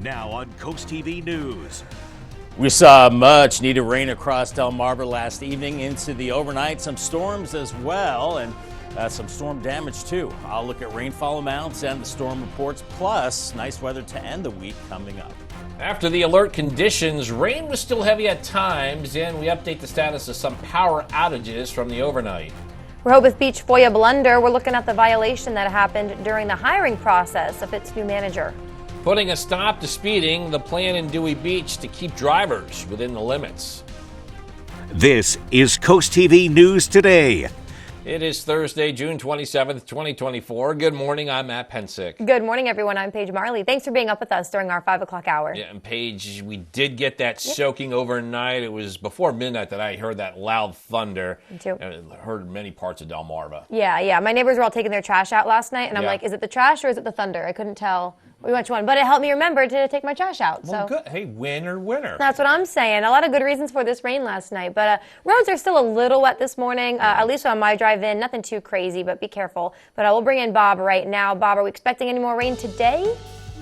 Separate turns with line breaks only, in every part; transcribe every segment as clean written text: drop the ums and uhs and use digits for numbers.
Now on Coast TV News.
We saw much needed rain across Delmarva last evening into the overnight. Some storms as well, and some storm damage too. I'll look at rainfall amounts and the storm reports, plus nice weather to end the week coming up.
After the alert conditions, rain was still heavy at times, and we update the status of some power outages from the overnight.
Rehoboth Beach FOIA blunder. We're looking at the violation that happened during the hiring process of its new manager.
Putting a stop to speeding, the plan in Dewey Beach to keep drivers within the limits.
This is Coast TV News Today.
It is Thursday, June 27th, 2024. Good morning, I'm Matt Pensick.
Good morning, everyone. I'm Paige Marley. Thanks for being up with us during our 5 o'clock hour.
Yeah, and Paige, we did get that soaking overnight. It was before midnight that I heard that loud thunder.
Me too.
And heard many parts of Delmarva.
Yeah. My neighbors were all taking their trash out last night, and I'm like, is it the trash or is it the thunder? I couldn't tell which one, but it helped me remember to take my trash out.
Well,
so
good. Hey, winner.
That's what I'm saying. A lot of good reasons for this rain last night, but roads are still a little wet this morning, at least on my drive in. Nothing too crazy, but be careful. But we'll bring in Bob right now. Bob, are we expecting any more rain today?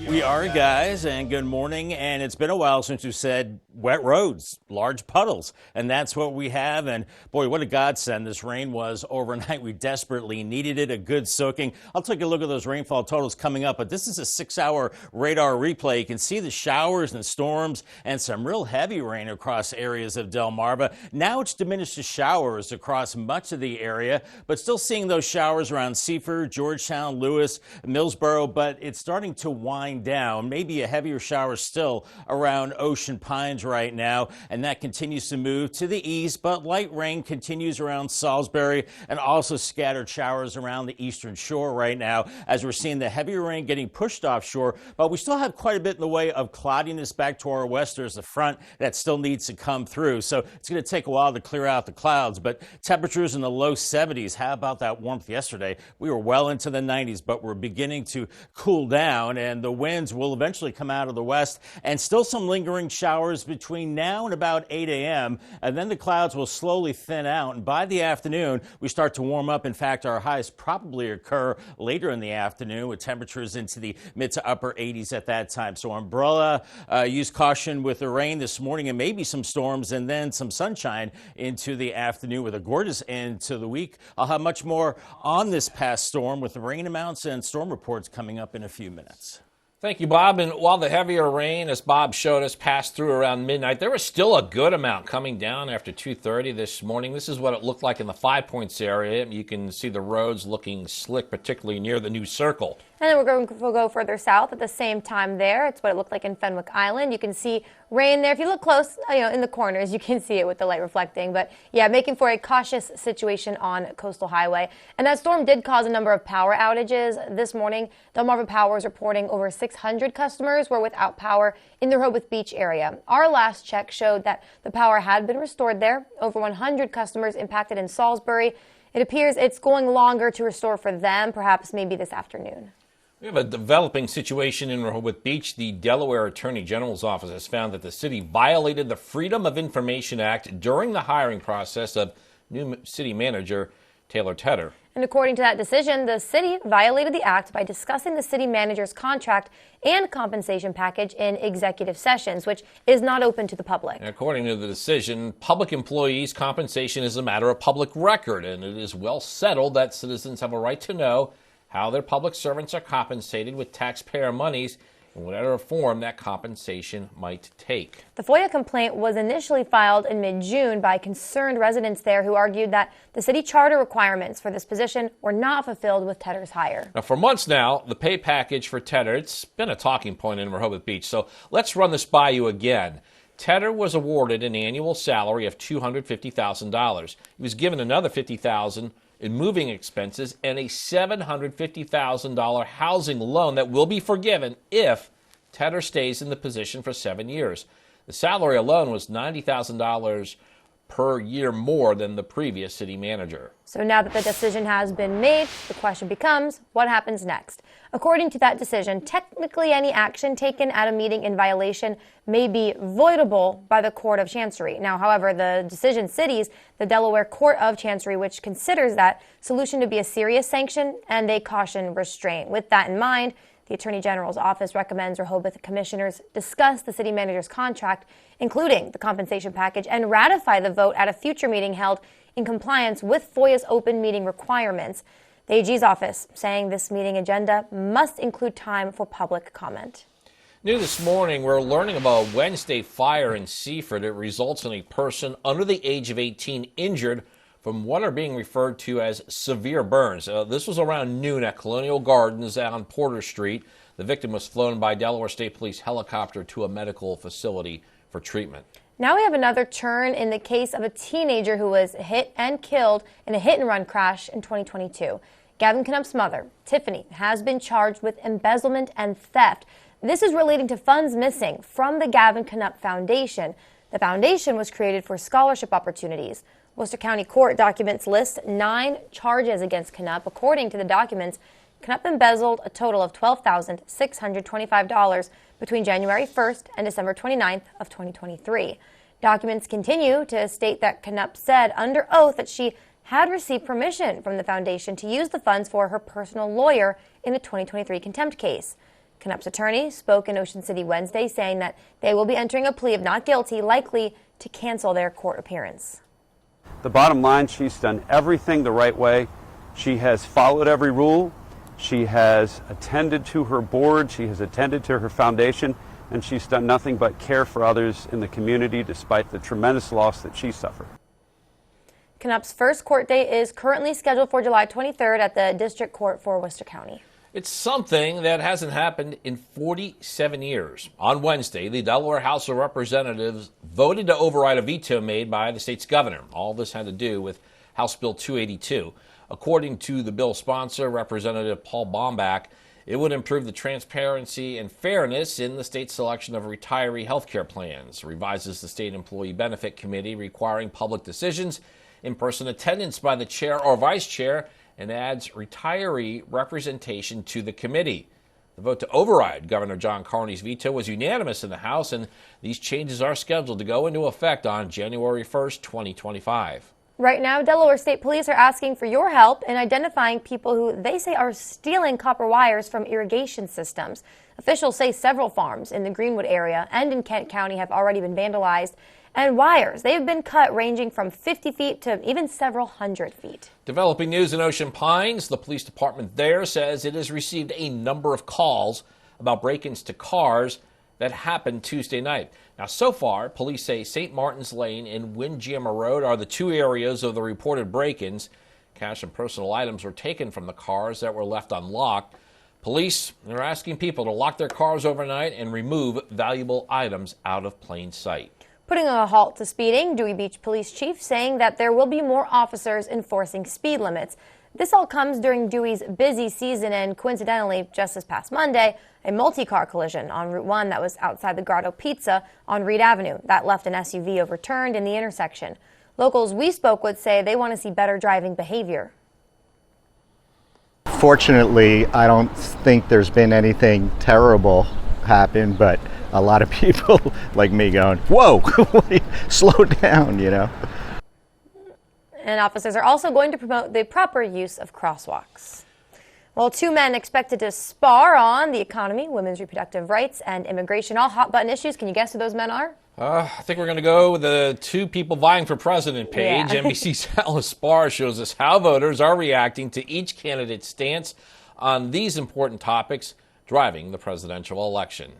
We are, guys, and good morning. And it's been a while since we said wet roads, large puddles, and that's what we have. And boy, what a godsend this rain was overnight. We desperately needed it, a good soaking. I'll take a look at those rainfall totals coming up, but this is a 6-hour radar replay. You can see the showers and storms and some real heavy rain across areas of Delmarva. Now it's diminished to showers across much of the area, but still seeing those showers around Seaford, Georgetown, Lewis, Millsboro, but it's starting to wind down. Maybe a heavier shower still around Ocean Pines right now, and that continues to move to the east, but light rain continues around Salisbury and also scattered showers around the eastern shore right now as we're seeing the heavier rain getting pushed offshore, but we still have quite a bit in the way of cloudiness back to our west. There's a front that still needs to come through, so it's going to take a while to clear out the clouds, but temperatures in the low 70s. How about that warmth yesterday? We were well into the 90s, but we're beginning to cool down, and the winds will eventually come out of the west, and still some lingering showers between now and about 8 a.m. And then the clouds will slowly thin out, and by the afternoon we start to warm up. In fact, our highs probably occur later in the afternoon with temperatures into the mid to upper 80s at that time. So umbrella, use caution with the rain this morning and maybe some storms, and then some sunshine into the afternoon with a gorgeous end to the week. I'll have much more on this past storm with the rain amounts and storm reports coming up in a few minutes.
Thank you, Bob. And while the heavier rain, as Bob showed us, passed through around midnight, there was still a good amount coming down after 2:30 this morning. This is what it looked like in the 5 Points area. You can see the roads looking slick, particularly near the new circle.
And then we'll go further south at the same time there. It's what it looked like in Fenwick Island. You can see rain there. If you look close, in the corners, you can see it with the light reflecting. But yeah, making for a cautious situation on Coastal Highway. And that storm did cause a number of power outages this morning. Delmarva Power is reporting over 600 customers were without power in the Rehoboth Beach area. Our last check showed that the power had been restored there. Over 100 customers impacted in Salisbury. It appears it's going longer to restore for them, perhaps maybe this afternoon.
We have a developing situation in Rehoboth Beach. The Delaware Attorney General's office has found that the city violated the Freedom of Information Act during the hiring process of new city manager Taylor Tedder.
And according to that decision, the city violated the act by discussing the city manager's contract and compensation package in executive sessions, which is not open to the public.
And according to the decision, public employees' compensation is a matter of public record, and it is well settled that citizens have a right to know how their public servants are compensated with taxpayer monies in whatever form that compensation might take.
The FOIA complaint was initially filed in mid-June by concerned residents there who argued that the city charter requirements for this position were not fulfilled with Tedder's hire.
Now, for months now, the pay package for Tedder, it's been a talking point in Rehoboth Beach, so let's run this by you again. Tedder was awarded an annual salary of $250,000. He was given another $50,000 in moving expenses and a $750,000 housing loan that will be forgiven if Tedder stays in the position for 7 years. The salary alone was $90,000 per year more than the previous city manager.
So now that the decision has been made, the question becomes, what happens next? According to that decision, technically any action taken at a meeting in violation may be voidable by the Court of Chancery. Now, however, the decision cites the Delaware Court of Chancery, which considers that solution to be a serious sanction, and they caution restraint. With that in mind, The Attorney General's office recommends Rehoboth commissioners discuss the city manager's contract, including the compensation package, and ratify the vote at a future meeting held in compliance with FOIA's open meeting requirements. The AG's office saying this meeting agenda must include time for public comment.
New this morning, we're learning about a Wednesday fire in Seaford. It results in a person under the age of 18 injured from what are being referred to as severe burns. This was around noon at Colonial Gardens on Porter Street. The victim was flown by Delaware State Police helicopter to a medical facility for treatment.
Now we have another turn in the case of a teenager who was hit and killed in a hit-and-run crash in 2022. Gavin Knupp's mother, Tiffany, has been charged with embezzlement and theft. This is relating to funds missing from the Gavin Knupp Foundation. The foundation was created for scholarship opportunities. Worcester County Court documents list 9 charges against Knupp. According to the documents, Knupp embezzled a total of $12,625 between January 1st and December 29th of 2023. Documents continue to state that Knupp said under oath that she had received permission from the foundation to use the funds for her personal lawyer in the 2023 contempt case. Knupp's attorney spoke in Ocean City Wednesday, saying that they will be entering a plea of not guilty, likely to cancel their court appearance.
The bottom line, she's done everything the right way. She has followed every rule. She has attended to her board. She has attended to her foundation, and she's done nothing but care for others in the community despite the tremendous loss that she suffered.
Knupp's first court date is currently scheduled for July 23rd at the District Court for Worcester County.
It's something that hasn't happened in 47 years. On Wednesday, the Delaware House of Representatives voted to override a veto made by the state's governor. All this had to do with House Bill 282. According to the bill sponsor, Representative Paul Baumbach, it would improve the transparency and fairness in the state's selection of retiree health care plans, revises the State Employee Benefit Committee requiring public decisions, in-person attendance by the chair or vice chair, and adds retiree representation to the committee. The vote to override Governor John Carney's veto was unanimous in the House, and these changes are scheduled to go into effect on January 1st, 2025.
Right now, Delaware State Police are asking for your help in identifying people who they say are stealing copper wires from irrigation systems. Officials say several farms in the Greenwood area and in Kent County have already been vandalized, and wires, they've been cut ranging from 50 feet to even several hundred feet.
Developing news in Ocean Pines, the police department there says it has received a number of calls about break-ins to cars that happened Tuesday night. Now, so far, police say St. Martin's Lane and Windjammer Road are the 2 areas of the reported break-ins. Cash and personal items were taken from the cars that were left unlocked. Police are asking people to lock their cars overnight and remove valuable items out of plain sight.
Putting a halt to speeding, Dewey Beach Police Chief saying that there will be more officers enforcing speed limits. This all comes during Dewey's busy season, and coincidentally, just this past Monday, a multi-car collision on Route 1 that was outside the Grotto Pizza on Reed Avenue that left an SUV overturned in the intersection. Locals we spoke with say they want to see better driving behavior.
Fortunately, I don't think there's been anything terrible happen, but a lot of people like me going, whoa, slow down, you know.
And officers are also going to promote the proper use of crosswalks. Well, 2 men expected to spar on the economy, women's reproductive rights, and immigration, all hot-button issues. Can you guess who those men are?
I think we're going to go with the 2 people vying for president page.
Yeah.
NBC's Alice Spar shows us how voters are reacting to each candidate's stance on these important topics driving the presidential election.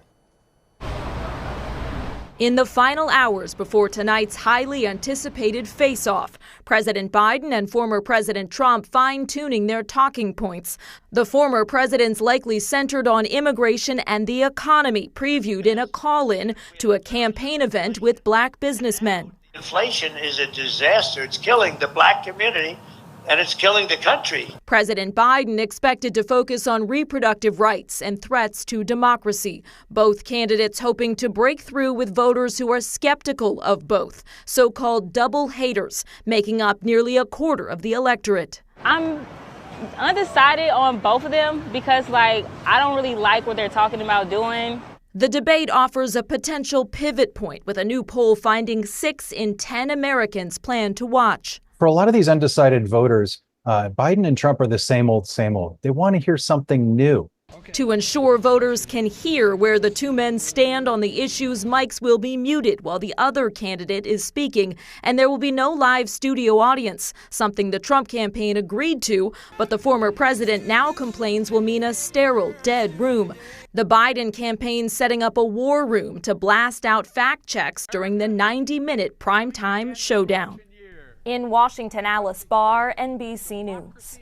In the final hours before tonight's highly anticipated face-off, President Biden and former President Trump fine-tuning their talking points. The former president's likely centered on immigration and the economy, previewed in a call-in to a campaign event with black businessmen.
Inflation is a disaster. It's killing the black community, and it's killing the country.
President Biden expected to focus on reproductive rights and threats to democracy. Both candidates hoping to break through with voters who are skeptical of both, so-called double haters, making up nearly a quarter of the electorate.
I'm undecided on both of them because, I don't really like what they're talking about doing.
The debate offers a potential pivot point, with a new poll finding 6 in 10 Americans plan to watch.
For a lot of these undecided voters, Biden and Trump are the same old, same old. They want to hear something new.
To ensure voters can hear where the two men stand on the issues, mics will be muted while the other candidate is speaking, and there will be no live studio audience, something the Trump campaign agreed to, but the former president now complains will mean a sterile, dead room. The Biden campaign setting up a war room to blast out fact checks during the 90-minute primetime showdown.
In Washington, Alice Barr, NBC News.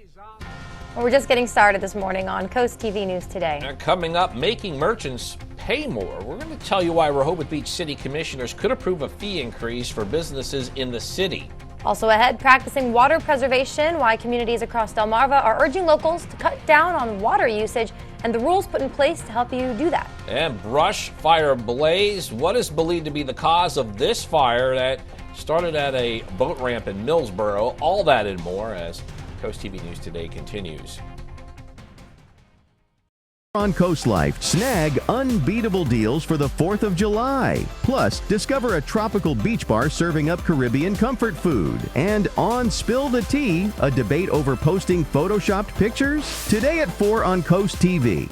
We're just getting started this morning on Coast TV News Today.
Coming up, making merchants pay more. We're going to tell you why Rehoboth Beach City Commissioners could approve a fee increase for businesses in the city.
Also ahead, practicing water preservation, why communities across Delmarva are urging locals to cut down on water usage and the rules put in place to help you do that.
And brush fire blaze. What is believed to be the cause of this fire that started at a boat ramp in Millsboro? All that and more as Coast TV News Today continues.
On Coast Life, snag unbeatable deals for the 4th of July. Plus, discover a tropical beach bar serving up Caribbean comfort food. And on Spill the Tea, a debate over posting photoshopped pictures. Today at 4 on Coast TV.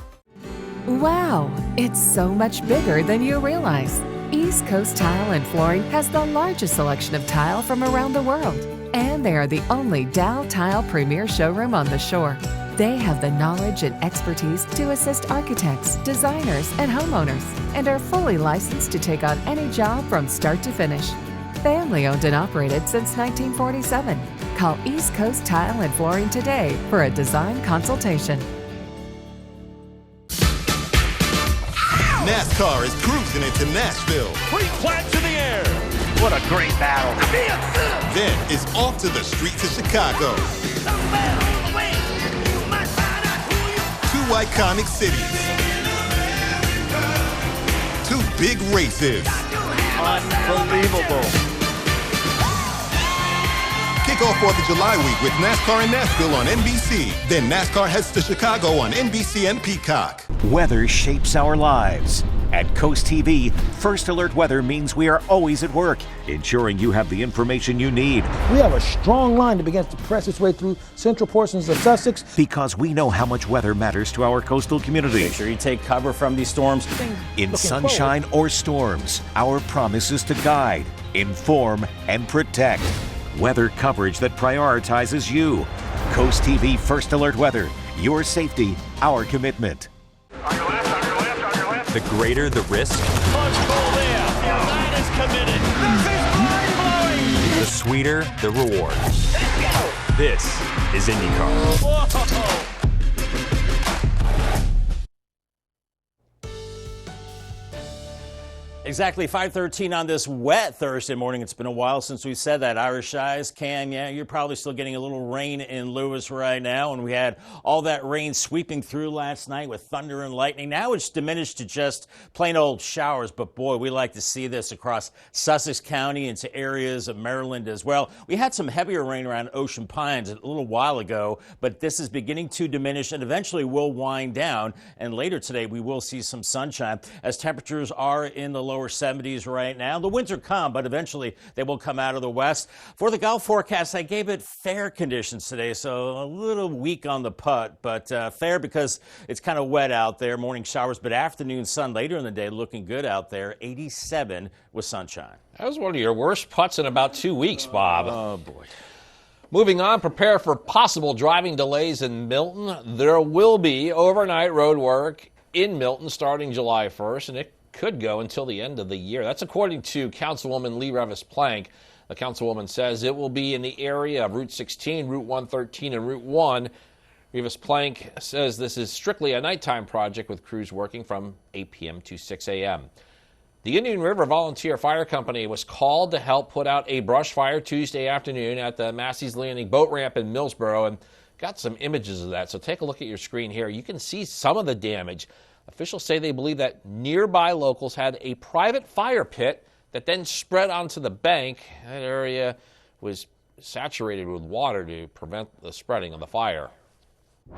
Wow, it's so much bigger than you realize. East Coast Tile and Flooring has the largest selection of tile from around the world. And they are the only Dow Tile Premier showroom on the shore. They have the knowledge and expertise to assist architects, designers, and homeowners, and are fully licensed to take on any job from start to finish. Family owned and operated since 1947. Call East Coast Tile and Flooring today for a design consultation.
NASCAR is cruising into Nashville.
Free flags in the air. What a great battle.
Then it's off to the streets of Chicago. Two iconic cities. Two big races.
Unbelievable.
Kick off 4th of July week with NASCAR in Nashville on NBC. Then NASCAR heads to Chicago on NBC and Peacock.
Weather shapes our lives. At Coast TV, First Alert Weather means we are always at work, ensuring you have the information you need.
We have a strong line that begins to press its way through central portions of Sussex.
Because we know how much weather matters to our coastal community.
Make sure you take cover from these storms.
In sunshine or storms, our promise is to guide, inform, and protect. Weather coverage that prioritizes you. Coast TV First Alert Weather. Your safety, our commitment.
The greater the risk,
punch ball there. That is committed. This is mind-blowing.
the sweeter the reward. This is IndyCar.
Whoa.
Exactly 5:13 on this wet Thursday morning. It's been a while since we said that. Irish Eyes, Cam, yeah, you're probably still getting a little rain in Lewis right now. And we had all that rain sweeping through last night with thunder and lightning. Now it's diminished to just plain old showers. But boy, we like to see this across Sussex County into areas of Maryland as well. We had some heavier rain around Ocean Pines a little while ago, but this is beginning to diminish and eventually will wind down. And later today, we will see some sunshine as temperatures are in the lower 70s right now. The winds are calm, but eventually they will come out of the west. For the Gulf forecast, I gave it fair conditions today, so a little weak on the putt, but fair because it's kind of wet out there. Morning showers, but afternoon sun later in the day looking good out there. 87 with sunshine.
That was one of your worst putts in about 2 weeks, Bob.
Oh, boy.
Moving on, prepare for possible driving delays in Milton. There will be overnight road work in Milton starting July 1st, and it could go until the end of the year. That's according to Councilwoman Lee Revis-Plank. The councilwoman says it will be in the area of Route 16, Route 113, and Route 1. Revis-Plank says this is strictly a nighttime project with crews working from 8 p.m. to 6 a.m. The Indian River Volunteer Fire Company was called to help put out a brush fire Tuesday afternoon at the Massey's Landing boat ramp in Millsboro, and got some images of that. So take a look at your screen here. You can see some of the damage. Officials say they believe that nearby locals had a private fire pit that then spread onto the bank. That area was saturated with water to prevent the spreading of the fire.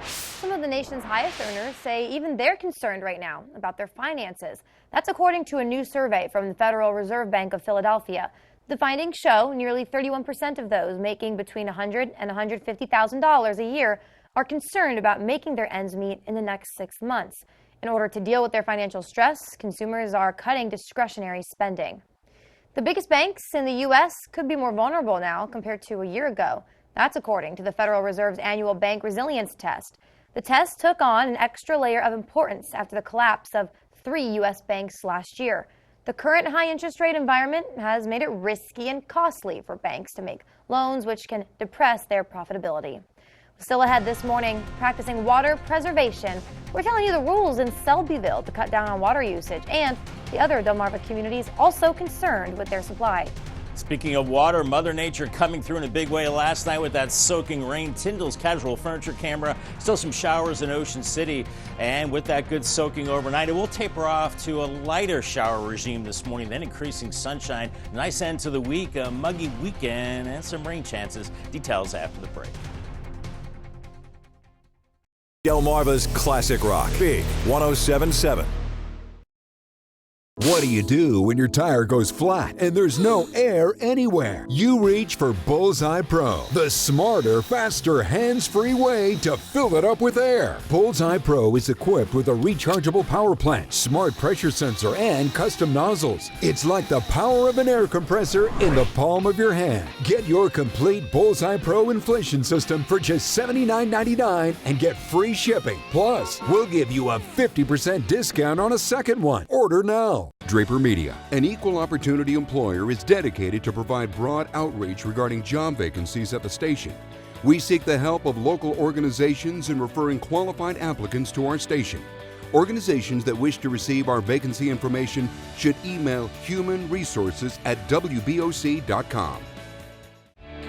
Some of the nation's highest earners say even they're concerned right now about their finances. That's according to a new survey from the Federal Reserve Bank of Philadelphia. The findings show nearly 31% of those making between $100,000 and $150,000 a year are concerned about making their ends meet in the next 6 months. In order to deal with their financial stress, consumers are cutting discretionary spending. The biggest banks in the U.S. could be more vulnerable now compared to a year ago. That's according to the Federal Reserve's annual bank resilience test. The test took on an extra layer of importance after the collapse of 3 U.S. banks last year. The current high interest rate environment has made it risky and costly for banks to make loans, which can depress their profitability. Still ahead this morning, practicing water preservation. We're telling you the rules in Selbyville to cut down on water usage, and the other Delmarva communities also concerned with their supply.
Speaking of water, Mother Nature coming through in a big way last night with that soaking rain. Tyndall's casual furniture camera, still some showers in Ocean City. And with that good soaking overnight, it will taper off to a lighter shower regime this morning, then increasing sunshine. Nice end to the week, a muggy weekend, and some rain chances. Details after the break.
Delmarva's Classic Rock, Big 107.7.
What do you do when your tire goes flat and there's no air anywhere? You reach for Bullseye Pro, the smarter, faster, hands-free way to fill it up with air. Bullseye Pro is equipped with a rechargeable power plant, smart pressure sensor, and custom nozzles. It's like the power of an air compressor in the palm of your hand. Get your complete Bullseye Pro inflation system for just $79.99 and get free shipping. Plus, we'll give you a 50% discount on a second one. Order now.
Draper Media, an equal opportunity employer, is dedicated to provide broad outreach regarding job vacancies at the station. We seek the help of local organizations in referring qualified applicants to our station. Organizations that wish to receive our vacancy information should email humanresources@wboc.com.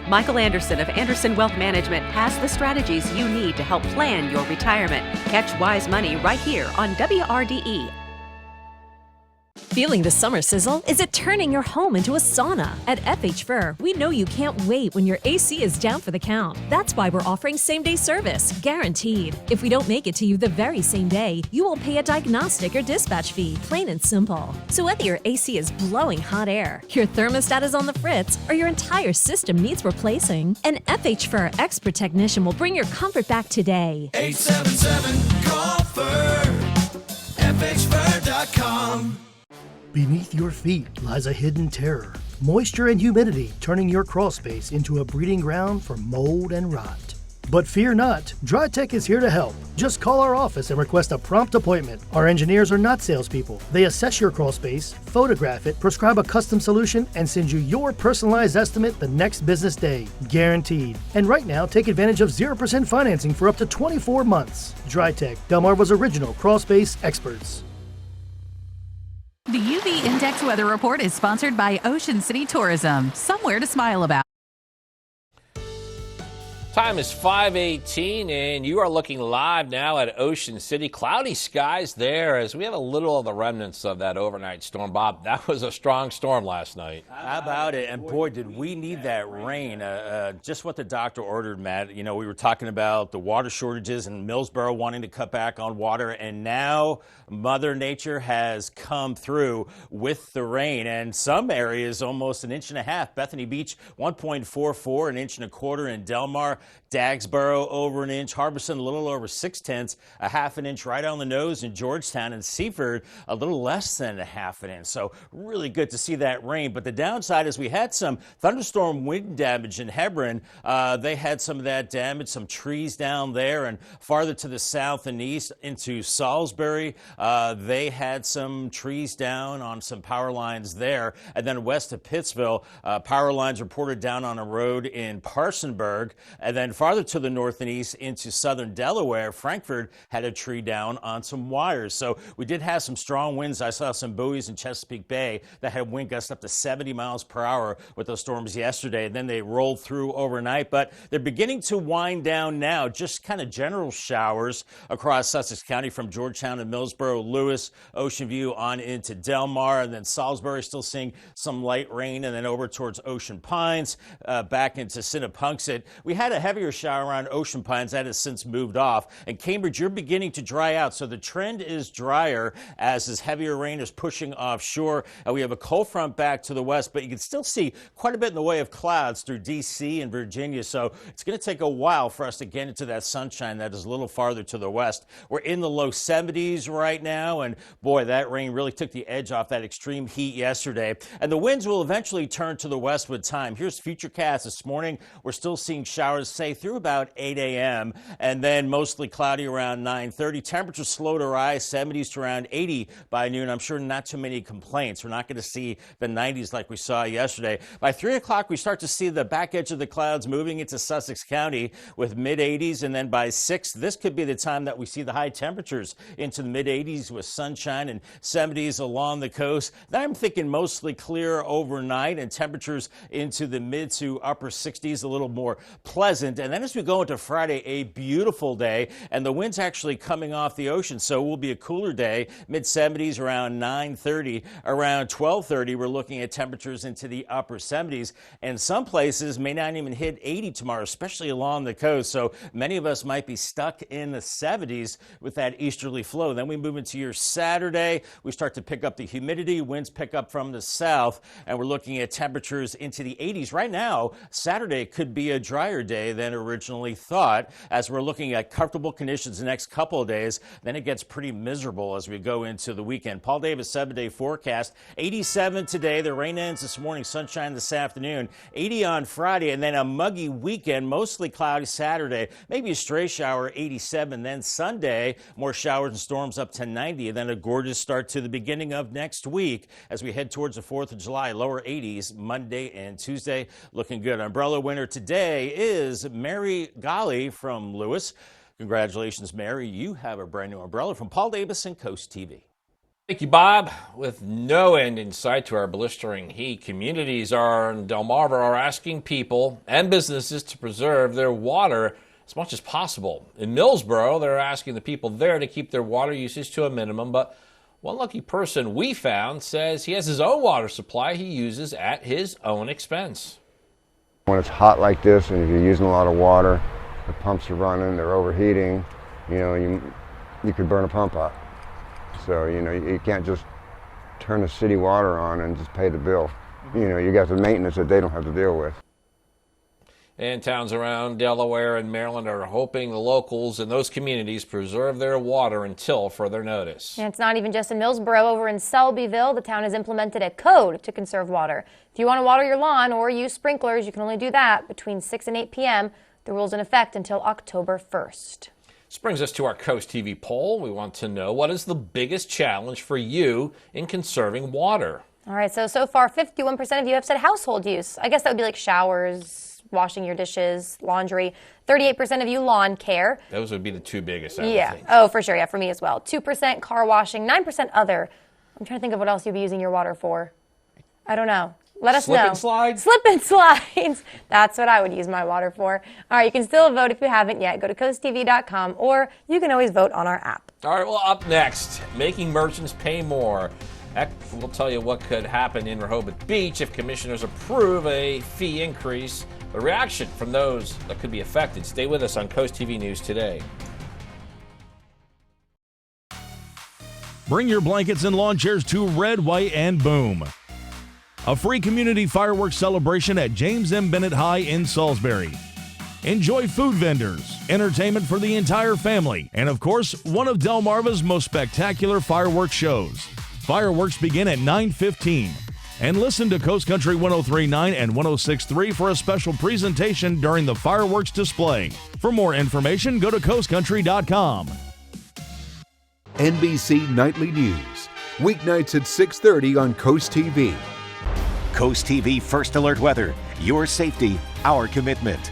Michael Anderson of Anderson Wealth Management has the strategies you need to help plan your retirement. Catch Wise Money right here on WRDE.
Feeling the summer sizzle? Is it turning your home into a sauna? At FH Fur, we know you can't wait when your AC is down for the count. That's why we're offering same-day service, guaranteed. If we don't make it to you the very same day, you will pay a diagnostic or dispatch fee, plain and simple. So whether your AC is blowing hot air, your thermostat is on the fritz, or your entire system needs replacing, an FH Fur expert technician will bring your comfort back today.
877-CALL-FUR, FHFur.com.
Beneath your feet lies a hidden terror. Moisture and humidity turning your crawl space into a breeding ground for mold and rot. But fear not, DryTech is here to help. Just call our office and request a prompt appointment. Our engineers are not salespeople. They assess your crawl space, photograph it, prescribe a custom solution, and send you your personalized estimate the next business day. Guaranteed. And right now, take advantage of 0% financing for up to 24 months. DryTech, Delmarva's original crawl space experts.
The UV Index Weather Report is sponsored by Ocean City Tourism. Somewhere to smile about.
Time is 5:18, and you are looking live now at Ocean City. Cloudy skies there as we have a little of the remnants of that overnight storm. Bob, that was a strong storm last night.
How about it? And boy, did we need that rain. Just what the doctor ordered, Matt. You know, we were talking about the water shortages and Millsboro wanting to cut back on water, and now Mother Nature has come through with the rain, and some areas almost an inch and a half. Bethany Beach, 1.44, an inch and a quarter in Delmar. Dagsboro over an inch, Harbison a little over 0.6, a half an inch right on the nose in Georgetown, and Seaford a little less than a half an inch. So really good to see that rain. But the downside is we had some thunderstorm wind damage in Hebron. They had some of that damage, some trees down there, and farther to the south and east into Salisbury, they had some trees down on some power lines there. And then west of Pittsville, power lines reported down on a road in Parsonburg. And then farther to the north and east into southern Delaware, Frankfort had a tree down on some wires. So we did have some strong winds. I saw some buoys in Chesapeake Bay that had wind gusts up to 70 miles per hour with those storms yesterday. And then they rolled through overnight. But they're beginning to wind down now. Just kind of general showers across Sussex County from Georgetown and Millsboro, Lewis, Ocean View on into Delmar. And then Salisbury still seeing some light rain. And then over towards Ocean Pines, back into Cinnapunxet. We had a heavier shower around Ocean Pines. That has since moved off. And Cambridge, you're beginning to dry out. So the trend is drier as this heavier rain is pushing offshore. We have a cold front back to the west, but you can still see quite a bit in the way of clouds through D.C. and Virginia. So it's going to take a while for us to get into that sunshine that is a little farther to the west. We're in the low 70s right now. And boy, that rain really took the edge off that extreme heat yesterday. And the winds will eventually turn to the west with time. Here's Futurecast this morning. We're still seeing showers, say, through about 8 a.m. and then mostly cloudy around 9:30. Temperatures slow to rise, 70s to around 80 by noon. I'm sure not too many complaints. We're not going to see the 90s like we saw yesterday. By 3 o'clock, we start to see the back edge of the clouds moving into Sussex County with mid-80s. And then by 6, this could be the time that we see the high temperatures into the mid-80s with sunshine and 70s along the coast. Then I'm thinking mostly clear overnight and temperatures into the mid to upper 60s, a little more pleasant. And then as we go into Friday, a beautiful day, and the wind's actually coming off the ocean, so it will be a cooler day, mid-70s around 9:30. Around 12:30, we're looking at temperatures into the upper 70s, and some places may not even hit 80 tomorrow, especially along the coast. So many of us might be stuck in the 70s with that easterly flow. Then we move into your Saturday. We start to pick up the humidity. Winds pick up from the south, and we're looking at temperatures into the 80s. Right now, Saturday could be a drier day than originally thought, as we're looking at comfortable conditions the next couple of days. Then it gets pretty miserable as we go into the weekend. Paul Davis 7-day forecast. 87 today. The rain ends this morning, sunshine this afternoon. 80 on Friday, and then a muggy weekend, mostly cloudy Saturday. Maybe a stray shower, 87. Then Sunday, more showers and storms up to 90. And then a gorgeous start to the beginning of next week as we head towards the 4th of July. Lower 80s Monday and Tuesday. Looking good. Umbrella winner today is Mary Golly from Lewis. Congratulations, Mary. You have a brand new umbrella from Paul Davis and Coast TV.
Thank you, Bob. With no end in sight to our blistering heat, communities in Delmarva are asking people and businesses to preserve their water as much as possible. In Millsboro, they're asking the people there to keep their water usage to a minimum, but one lucky person we found says he has his own water supply he uses at his own expense.
When it's hot like this and if you're using a lot of water, the pumps are running, they're overheating, you could burn a pump out. So, you can't just turn the city water on and just pay the bill. You got the maintenance that they don't have to deal with.
And towns around Delaware and Maryland are hoping the locals in those communities preserve their water until further notice.
And it's not even just in Millsboro. Over in Selbyville, the town has implemented a code to conserve water. If you want to water your lawn or use sprinklers, you can only do that between 6 and 8 p.m. The rule's in effect until October 1st.
This brings us to our Coast TV poll. We want to know, what is the biggest challenge for you in conserving water?
All right, so far 51% of you have said household use. I guess that would be like showers, washing your dishes, laundry. 38% of you lawn care.
Those would be the two biggest, I
would
think.
Oh, for sure. Yeah, for me as well. 2% car washing, 9% other. I'm trying to think of what else you'd be using your water for. I don't know. Let us know.
Slip and slides?
Slip and slides. That's what I would use my water for. All right, you can still vote if you haven't yet. Go to coasttv.com, or you can always vote on our app.
All right, well, up next, making merchants pay more. We'll tell you what could happen in Rehoboth Beach if commissioners approve a fee increase. The reaction from those that could be affected. Stay with us on Coast TV News Today.
Bring your blankets and lawn chairs to Red, White, and Boom. A free community fireworks celebration at James M. Bennett High in Salisbury. Enjoy food vendors, entertainment for the entire family, and of course, one of Delmarva's most spectacular fireworks shows. Fireworks begin at 9:15. And listen to Coast Country 103.9 and 106.3 for a special presentation during the fireworks display. For more information, go to coastcountry.com.
NBC Nightly News, weeknights at 6:30 on Coast TV.
Coast TV First Alert Weather. Your safety, our commitment.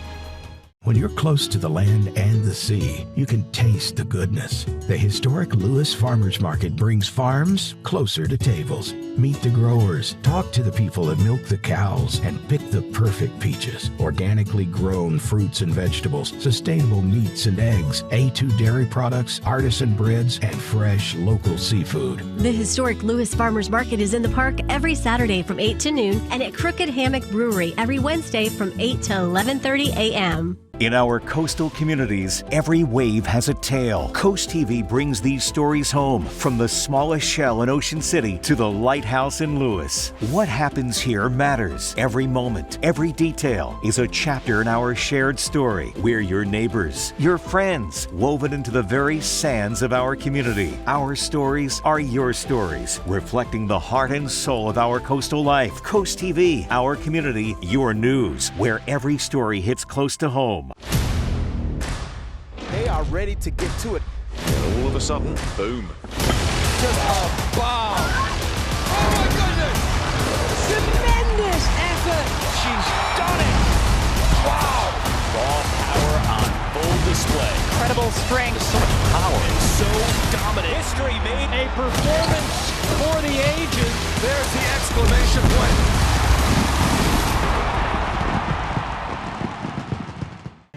When you're close to the land and the sea, you can taste the goodness. The historic Lewis Farmers Market brings farms closer to tables. Meet the growers, talk to the people that milk the cows, and pick the perfect peaches. Organically grown fruits and vegetables, sustainable meats and eggs, A2 dairy products, artisan breads, and fresh local seafood.
The historic Lewis Farmers Market is in the park every Saturday from 8 to noon and at Crooked Hammock Brewery every Wednesday from 8 to 11:30 a.m.
In our coastal communities, every wave has a tale. Coast TV brings these stories home, from the smallest shell in Ocean City to the lighthouse in Lewis. What happens here matters. Every moment, every detail is a chapter in our shared story. We're your neighbors, your friends, woven into the very sands of our community. Our stories are your stories, reflecting the heart and soul of our coastal life. Coast TV, our community, your news, where every story hits close to home.
They are ready to get to it.
And all of a sudden, boom.
Just a bomb. Oh my goodness! Tremendous effort.
She's done it. Wow. Raw power on full display.
Incredible strength.
So much power. And so dominant.
History made a performance for the ages.
There's the exclamation point.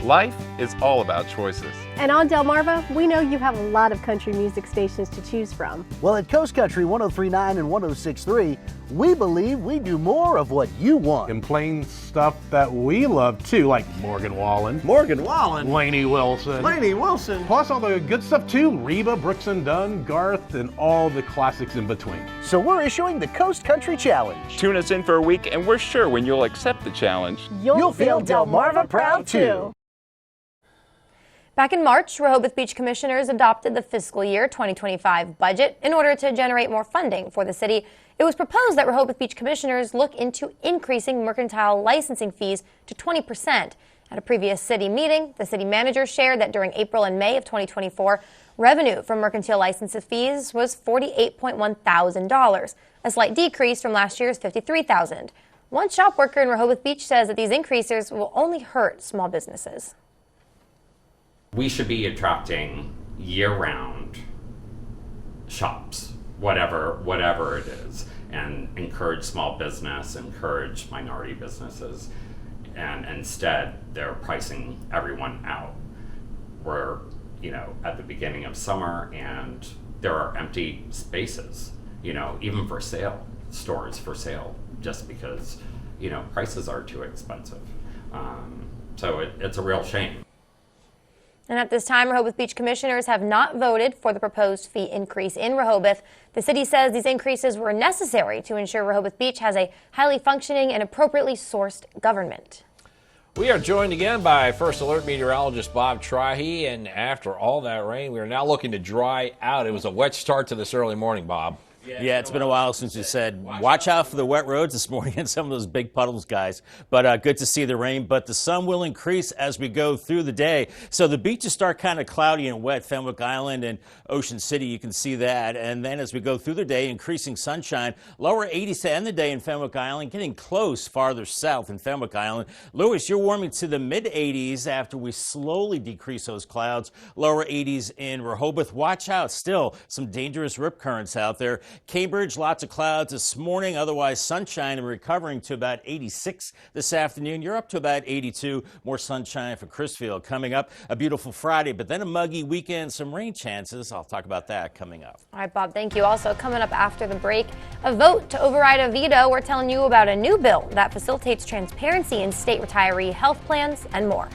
Life is all about choices.
And on Delmarva, we know you have a lot of country music stations to choose from.
Well, at Coast Country 103.9 and 106.3, we believe we do more of what you want.
And playing stuff that we love too, like Morgan Wallen.
Morgan Wallen?
Lainey Wilson.
Lainey Wilson.
Plus all the good stuff too, Reba, Brooks and Dunn, Garth, and all the classics in between.
So we're issuing the Coast Country Challenge.
Tune us in for a week and we're sure when you'll accept the challenge,
you'll feel Delmarva proud too.
Back in March, Rehoboth Beach commissioners adopted the fiscal year 2025 budget in order to generate more funding for the city. It was proposed that Rehoboth Beach commissioners look into increasing mercantile licensing fees to 20%. At a previous city meeting, the city manager shared that during April and May of 2024, revenue from mercantile license fees was $48.1 thousand, a slight decrease from last year's $53,000. One shop worker in Rehoboth Beach says that these increases will only hurt small businesses.
We should be attracting year-round shops, whatever it is, and encourage small business, encourage minority businesses, and instead they're pricing everyone out. We're, at the beginning of summer and there are empty spaces, even for sale, stores for sale, just because, prices are too expensive. So it's a real shame.
And at this time, Rehoboth Beach commissioners have not voted for the proposed fee increase in Rehoboth. The city says these increases were necessary to ensure Rehoboth Beach has a highly functioning and appropriately sourced government.
We are joined again by First Alert meteorologist Bob Trahey, and after all that rain, we are now looking to dry out. It was a wet start to this early morning, Bob.
Yeah, it's been a while since you said, watch out for the wet roads this morning and some of those big puddles, guys. But good to see the rain. But the sun will increase as we go through the day. So the beaches start kind of cloudy and wet. Fenwick Island and Ocean City, you can see that. And then as we go through the day, increasing sunshine. Lower 80s to end the day in Fenwick Island, getting close farther south in Fenwick Island. Lewis, you're warming to the mid-80s after we slowly decrease those clouds. Lower 80s in Rehoboth. Watch out. Still some dangerous rip currents out there. Cambridge, lots of clouds this morning, otherwise sunshine and recovering to about 86 this afternoon. You're up to about 82. More sunshine for Crisfield coming up. A beautiful Friday, but then a muggy weekend, some rain chances. I'll talk about that coming up.
All right, Bob, thank you. Also coming up after the break, a vote to override a veto. We're telling you about a new bill that facilitates transparency in state retiree health plans and more.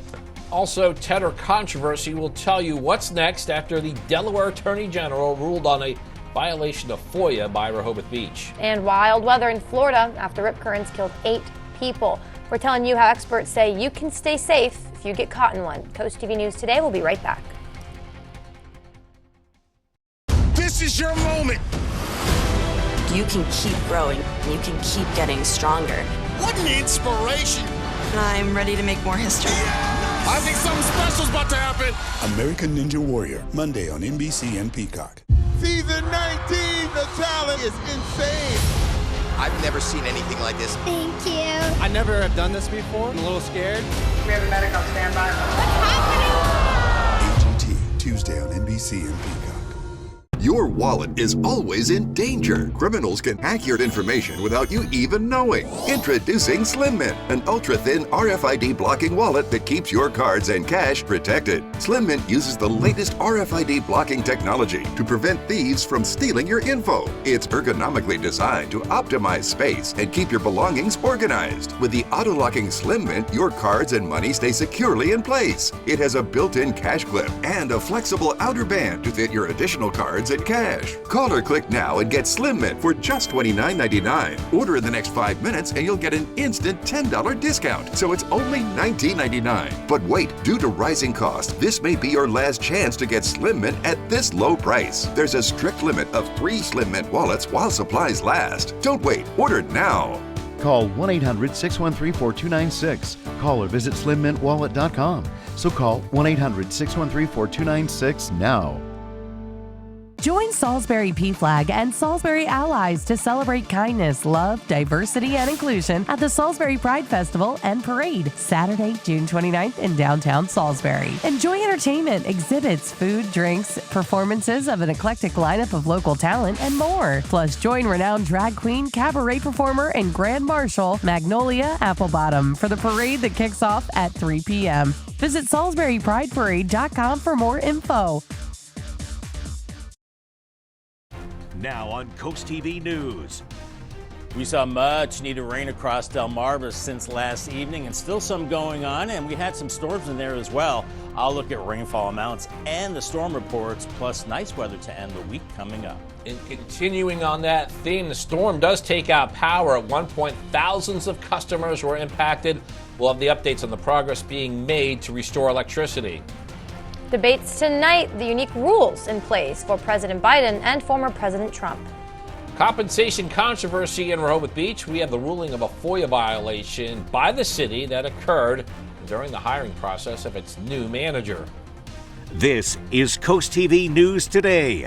Also, Tedder controversy will tell you what's next after the Delaware Attorney General ruled on a violation of FOIA by Rehoboth Beach.
And wild weather in Florida after rip currents killed 8 people. We're telling you how experts say you can stay safe if you get caught in one. Coast TV News Today will be right back.
This is your moment.
You can keep growing. You can keep getting stronger.
What an inspiration.
I'm ready to make more history.
I think something special's about to happen. American Ninja Warrior, Monday on NBC and Peacock. Season 19, the talent is insane.
I've never seen anything like this.
Thank you.
I never have done this before. I'm a little scared.
We have a medic on standby.
AGT, Tuesday on NBC and Peacock.
Your wallet is always in danger. Criminals can hack your information without you even knowing. Introducing Slim Mint, an ultra-thin RFID blocking wallet that keeps your cards and cash protected. Slim Mint uses the latest RFID blocking technology to prevent thieves from stealing your info. It's ergonomically designed to optimize space and keep your belongings organized. With the auto-locking Slim Mint, your cards and money stay securely in place. It has a built-in cash clip and a flexible outer band to fit your additional cards and cash. Call or click now and get Slim Mint for just $29.99. Order in the next 5 minutes and you'll get an instant $10 discount. So it's only $19.99. But wait, due to rising costs, this may be your last chance to get Slim Mint at this low price. There's a strict limit of 3 Slim Mint wallets while supplies last. Don't wait, order now.
Call 1-800-613-4296. Call or visit slimmintwallet.com. So call 1-800-613-4296 now.
Join Salisbury PFLAG and Salisbury Allies to celebrate kindness, love, diversity, and inclusion at the Salisbury Pride Festival and Parade, Saturday, June 29th in downtown Salisbury. Enjoy entertainment, exhibits, food, drinks, performances of an eclectic lineup of local talent, and more. Plus, join renowned drag queen, cabaret performer, and grand marshal Magnolia Applebottom for the parade that kicks off at 3 p.m. Visit SalisburyPrideParade.com for more info.
Now on Coast TV News.
We saw much needed rain across Delmarva since last evening, and still some going on, and we had some storms in there as well. I'll look at rainfall amounts and the storm reports, plus nice weather to end the week coming up.
And continuing on that theme, the storm does take out power. At one point, thousands of customers were impacted. We'll have the updates on the progress being made to restore electricity.
Debates tonight, the unique rules in place for President Biden and former President Trump.
Compensation controversy in Rehoboth Beach. We have the ruling of a FOIA violation by the city that occurred during the hiring process of its new manager.
This is Coast TV News Today.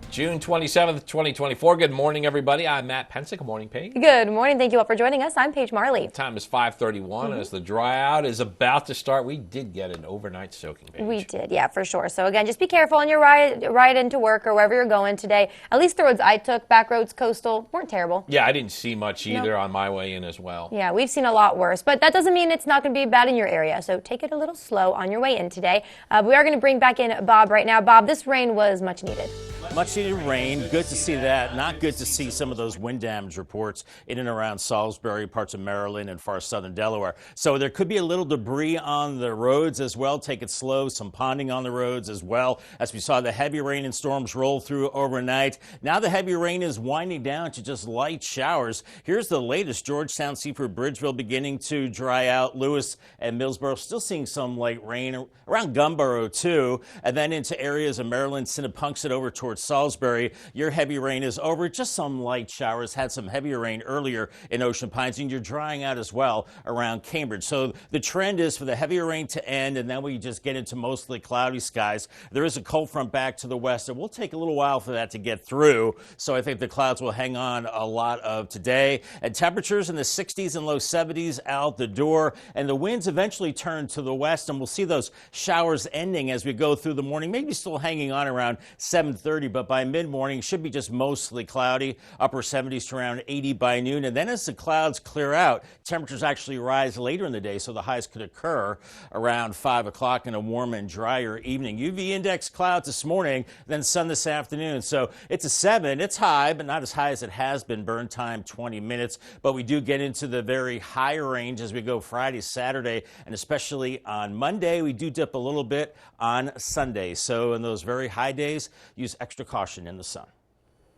June 27th, 2024. Good morning, everybody. I'm Matt Pensick. Good morning, Paige.
Good morning. Thank you all for joining us. I'm Paige Marley.
Time is 5:31 as the dry out is about to start. We did get an overnight soaking, Paige.
We did, yeah, for sure. So again, just be careful on your ride into work or wherever you're going today. At least the roads I took, back roads, coastal, weren't terrible.
Yeah, I didn't see much either on my way in as well.
Yeah, we've seen a lot worse, but that doesn't mean it's not going to be bad in your area. So take it a little slow on your way in today. We are going to bring back in Bob right now. Bob, this rain was much needed.
Much needed rain. Good to see that. Not good to see some of those wind damage reports in and around Salisbury, parts of Maryland, and far southern Delaware. So there could be a little debris on the roads as well. Take it slow. Some ponding on the roads as well, as we saw the heavy rain and storms roll through overnight. Now the heavy rain is winding down to just light showers. Here's the latest. Georgetown, Seaford, Bridgeville beginning to dry out. Lewis and Millsboro still seeing some light rain around Gumboro too, and then into areas of Maryland, Sinnapunxet over towards Salisbury. Your heavy rain is over. Just some light showers. Had some heavier rain earlier in Ocean Pines, and you're drying out as well around Cambridge. So the trend is for the heavier rain to end, and then we just get into mostly cloudy skies. There is a cold front back to the west. It will take a little while for that to get through, so I think the clouds will hang on a lot of today. And temperatures in the 60s and low 70s out the door, and the winds eventually turn to the west, and we'll see those showers ending as we go through the morning, maybe still hanging on around 7:30, but by mid-morning should be just mostly cloudy, upper 70s to around 80 by noon. And then as the clouds clear out, temperatures actually rise later in the day, so the highs could occur around 5 o'clock in a warm and drier evening. UV index clouds this morning, then sun this afternoon. So it's a 7. It's high, but not as high as it has been. Burn time 20 minutes. But we do get into the very high range as we go Friday, Saturday, and especially on Monday. We do dip a little bit on Sunday. So in those very high days, use extra caution in the sun.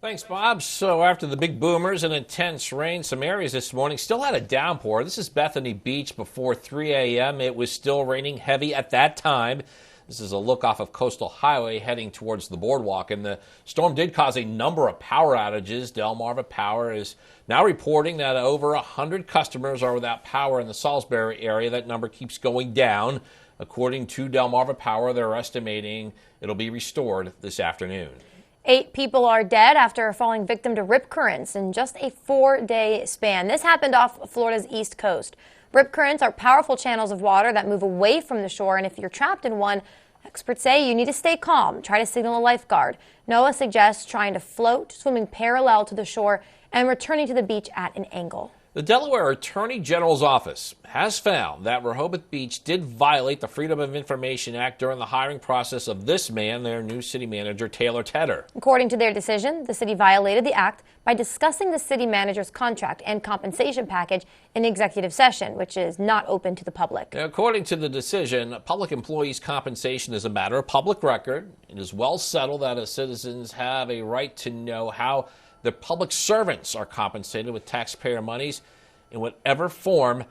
Thanks, Bob. So after the big boomers and intense rain, some areas this morning still had a downpour. This is Bethany Beach before 3 a.m. It was still raining heavy at that time. This is a look off of Coastal Highway heading towards the boardwalk, and the storm did cause a number of power outages. Delmarva Power is now reporting that over 100 customers are without power in the Salisbury area. That number keeps going down. According to Delmarva Power, they're estimating it'll be restored this afternoon.
8 people are dead after falling victim to rip currents in just a 4-day span. This happened off Florida's east coast. Rip currents are powerful channels of water that move away from the shore, and if you're trapped in one, Experts say you need to stay calm, try to signal a lifeguard. NOAA suggests trying to float, swimming parallel to the shore, and returning to the beach at an angle.
The Delaware Attorney General's office has found that Rehoboth Beach did violate the Freedom of Information Act during the hiring process of this man, their new city manager, Taylor Tedder.
According to their decision, the city violated the act by discussing the city manager's contract and compensation package in executive session, which is not open to the public.
According to the decision, public employees' compensation is a matter of public record. It is well settled that citizens have a right to know how the public servants are compensated with taxpayer monies in whatever form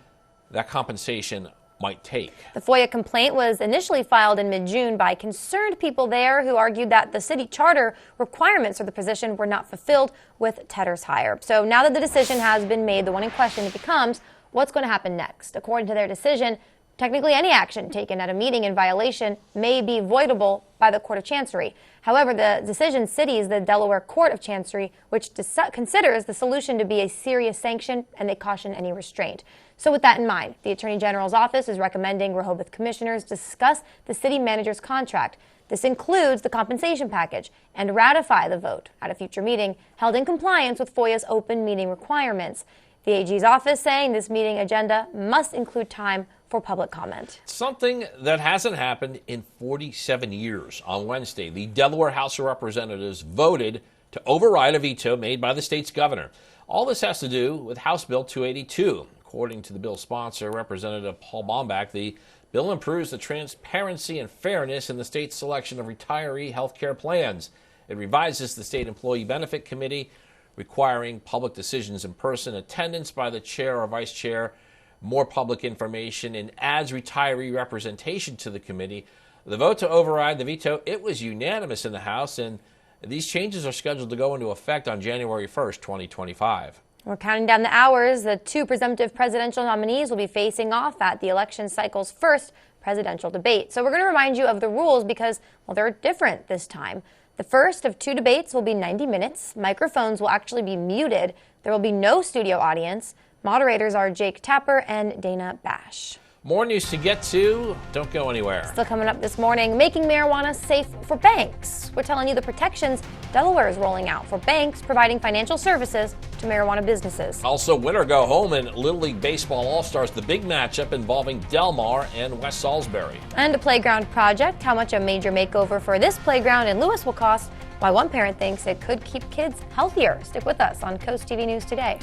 that compensation might take.
The FOIA complaint was initially filed in mid-June by concerned people there who argued that the city charter requirements for the position were not fulfilled with Tedder's hire. So now that the decision has been made, the one in question becomes what's going to happen next. According to their decision, technically any action taken at a meeting in violation may be voidable by the Court of Chancery. However, the decision cities the Delaware Court of Chancery, which considers the solution to be a serious sanction, and they caution any restraint. So with that in mind, the Attorney General's office is recommending Rehoboth commissioners discuss the city manager's contract. This includes the compensation package and ratify the vote at a future meeting held in compliance with FOIA's open meeting requirements. The AG's office saying this meeting agenda must include time for public comment.
Something that hasn't happened in 47 years. On Wednesday, the Delaware House of Representatives voted to override a veto made by the state's governor. All this has to do with House Bill 282. According to the bill's sponsor, Representative Paul Baumbach, the bill improves the transparency and fairness in the state's selection of retiree health care plans. It revises the State Employee Benefit Committee, requiring public decisions in person, attendance by the chair or vice chair, more public information, and adds retiree representation to the committee. The vote to override the veto, it was unanimous in the House, and these changes are scheduled to go into effect on January 1st, 2025.
We're counting down the hours. The two presumptive presidential nominees will be facing off at the election cycle's first presidential debate. So we're going to remind you of the rules because, well, they're different this time. The first of two debates will be 90 minutes. Microphones will actually be muted. There will be no studio audience. Moderators are Jake Tapper and Dana Bash.
More news to get to. Don't go anywhere.
Still coming up this morning, making marijuana safe for banks. We're telling you the protections Delaware is rolling out for banks providing financial services to marijuana businesses.
Also, win or go home in Little League Baseball All-Stars, the big matchup involving Del Mar and West Salisbury.
And a playground project, how much a major makeover for this playground in Lewis will cost, why one parent thinks it could keep kids healthier. Stick with us on Coast TV News Today.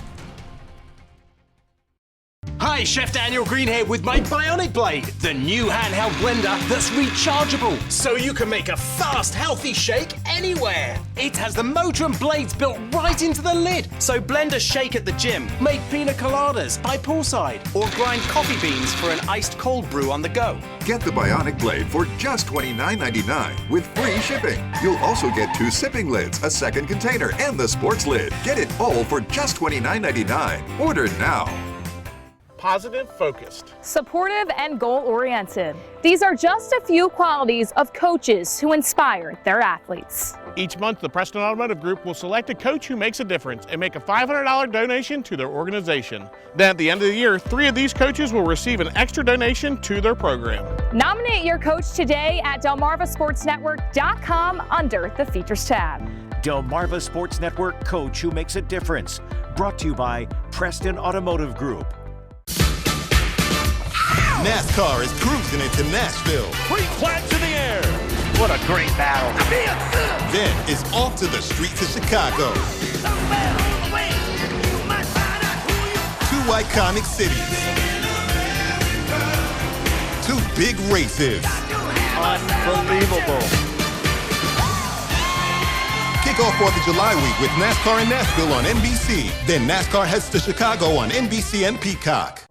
Hi, Chef Daniel Greenhead with my Bionic Blade, the new handheld blender that's rechargeable, so you can make a fast, healthy shake anywhere. It has the motor and blades built right into the lid, so blend a shake at the gym, make pina coladas by poolside, or grind coffee beans for an iced cold brew on the go.
Get the Bionic Blade for just $29.99 with free shipping. You'll also get 2 sipping lids, a second container, and the sports lid. Get it all for just $29.99. Order now.
Positive, focused,
supportive, and goal-oriented. These are just a few qualities of coaches who inspire their athletes.
Each month, the Preston Automotive Group will select a coach who makes a difference and make a $500 donation to their organization. Then at the end of the year, 3 of these coaches will receive an extra donation to their program.
Nominate your coach today at DelmarvaSportsNetwork.com under the Features tab.
Delmarva Sports Network Coach Who Makes a Difference. Brought to you by Preston Automotive Group.
NASCAR is cruising into Nashville.
Three flags in the air.
What a great battle.
Then it's off to the streets of Chicago. 2 iconic cities. 2 big races.
Unbelievable.
Kick off 4th of July week with NASCAR in Nashville on NBC. Then NASCAR heads to Chicago on NBC and Peacock.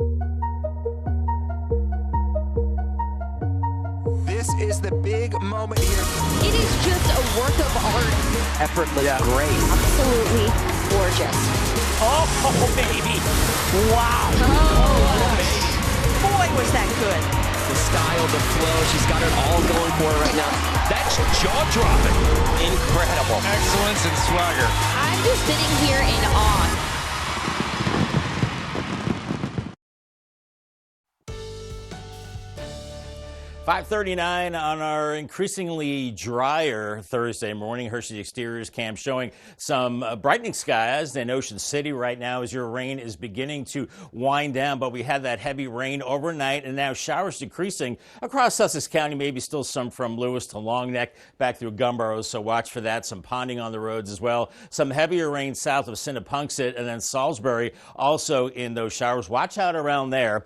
This is the big moment here.
It is just a work of art.
Effortless, great.
Absolutely gorgeous.
Oh, baby. Wow.
Oh, baby. Boy, was that good.
The style, the flow, she's got it all going for her right now. That's jaw-dropping. Incredible. Excellence and swagger.
I'm just sitting here in awe.
5:39 on our increasingly drier Thursday morning. Hershey's Exteriors cam showing some brightening skies in Ocean City right now as your rain is beginning to wind down. But we had that heavy rain overnight, and now showers decreasing across Sussex County. Maybe still some from Lewis to Long Neck back through Gumboro, so watch for that. Some ponding on the roads as well. Some heavier rain south of Sinnapunxet, and then Salisbury also in those showers. Watch out around there.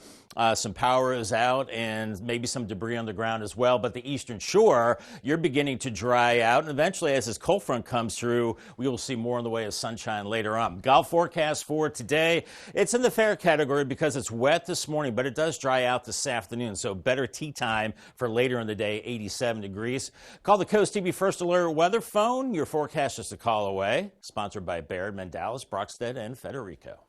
Some power is out and maybe some debris on the ground as well. But the eastern shore, you're beginning to dry out. And eventually, as this cold front comes through, we will see more in the way of sunshine later on. Golf forecast for today. It's in the fair category because it's wet this morning, but it does dry out this afternoon. So better tee time for later in the day, 87 degrees. Call the Coast TV First Alert weather phone. Your forecast just a call away. Sponsored by Baird, Mendalis, Brockstead, and Federico.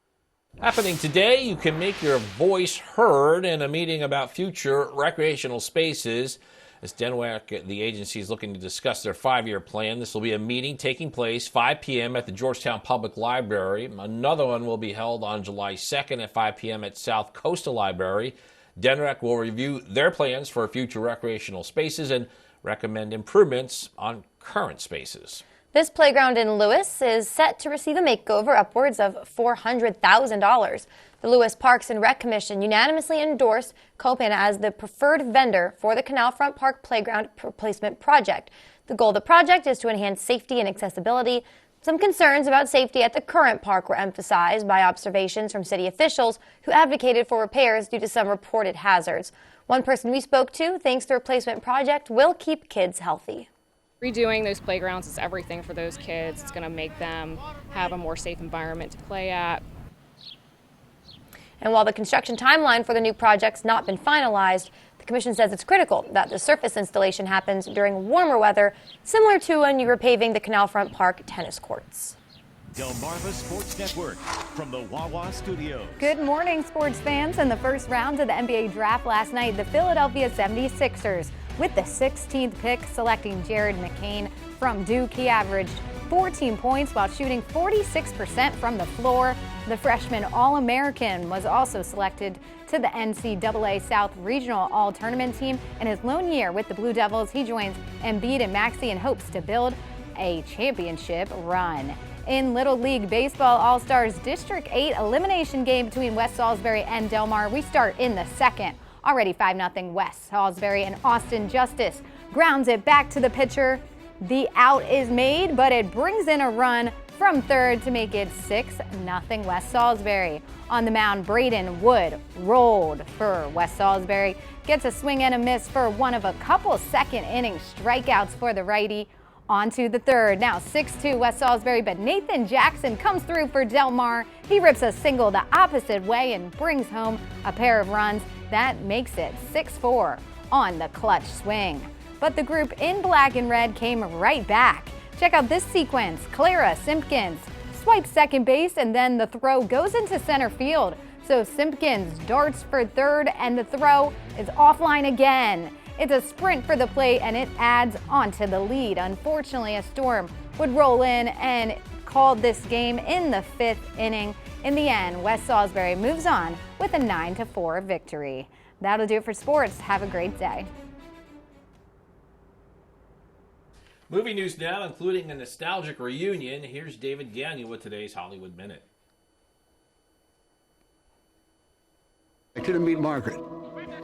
Happening today, you can make your voice heard in a meeting about future recreational spaces. As DNWAC, the agency, is looking to discuss their 5-year plan. This will be a meeting taking place 5 p.m. at the Georgetown Public Library. Another one will be held on July 2nd at 5 p.m. at South Coastal Library. DNWAC will review their plans for future recreational spaces and recommend improvements on current spaces.
This playground in Lewis is set to receive a makeover upwards of $400,000. The Lewis Parks and Rec Commission unanimously endorsed Copan as the preferred vendor for the Canal Front Park Playground Replacement Project. The goal of the project is to enhance safety and accessibility. Some concerns about safety at the current park were emphasized by observations from city officials who advocated for repairs due to some reported hazards. One person we spoke to thinks the replacement project will keep kids healthy.
Redoing those playgrounds is everything for those kids. It's going to make them have a more safe environment to play at.
And while the construction timeline for the new project's not been finalized, the Commission says it's critical that the surface installation happens during warmer weather, similar to when you were paving the Canal Front Park tennis courts.
Delmarva Sports Network from the Wawa Studios.
Good morning, sports fans. In the first round of the NBA draft last night, the Philadelphia 76ers, with the 16th pick, selecting Jared McCain from Duke. He averaged 14 points while shooting 46% from the floor. The freshman All-American was also selected to the NCAA South Regional All-Tournament team. In his lone year with the Blue Devils, he joins Embiid and Maxey in hopes to build a championship run. In Little League Baseball, All-Stars District 8 elimination game between West Salisbury and Del Mar. We start in the second. Already 5-0 West Salisbury, and Austin Justice grounds it back to the pitcher. The out is made, but it brings in a run from third to make it 6-0 West Salisbury. On the mound, Braden Wood rolled for West Salisbury. Gets a swing and a miss for one of a couple second-inning strikeouts for the righty. On to the third. Now 6-2 West Salisbury, but Nathan Jackson comes through for Del Mar. He rips a single the opposite way and brings home a pair of runs. That makes it 6-4 on the clutch swing. But the group in black and red came right back. Check out this sequence. Clara Simpkins swipes second base, and then the throw goes into center field. So Simpkins darts for third, and the throw is offline again. It's a sprint for the plate, and it adds on to the lead. Unfortunately, a storm would roll in and call this game in the 5th inning. In the end, West Salisbury moves on with a 9-4 victory. That'll do it for sports. Have a great day.
Movie news now, including a nostalgic reunion. Here's David Gagnon with today's Hollywood Minute.
I couldn't meet Margaret.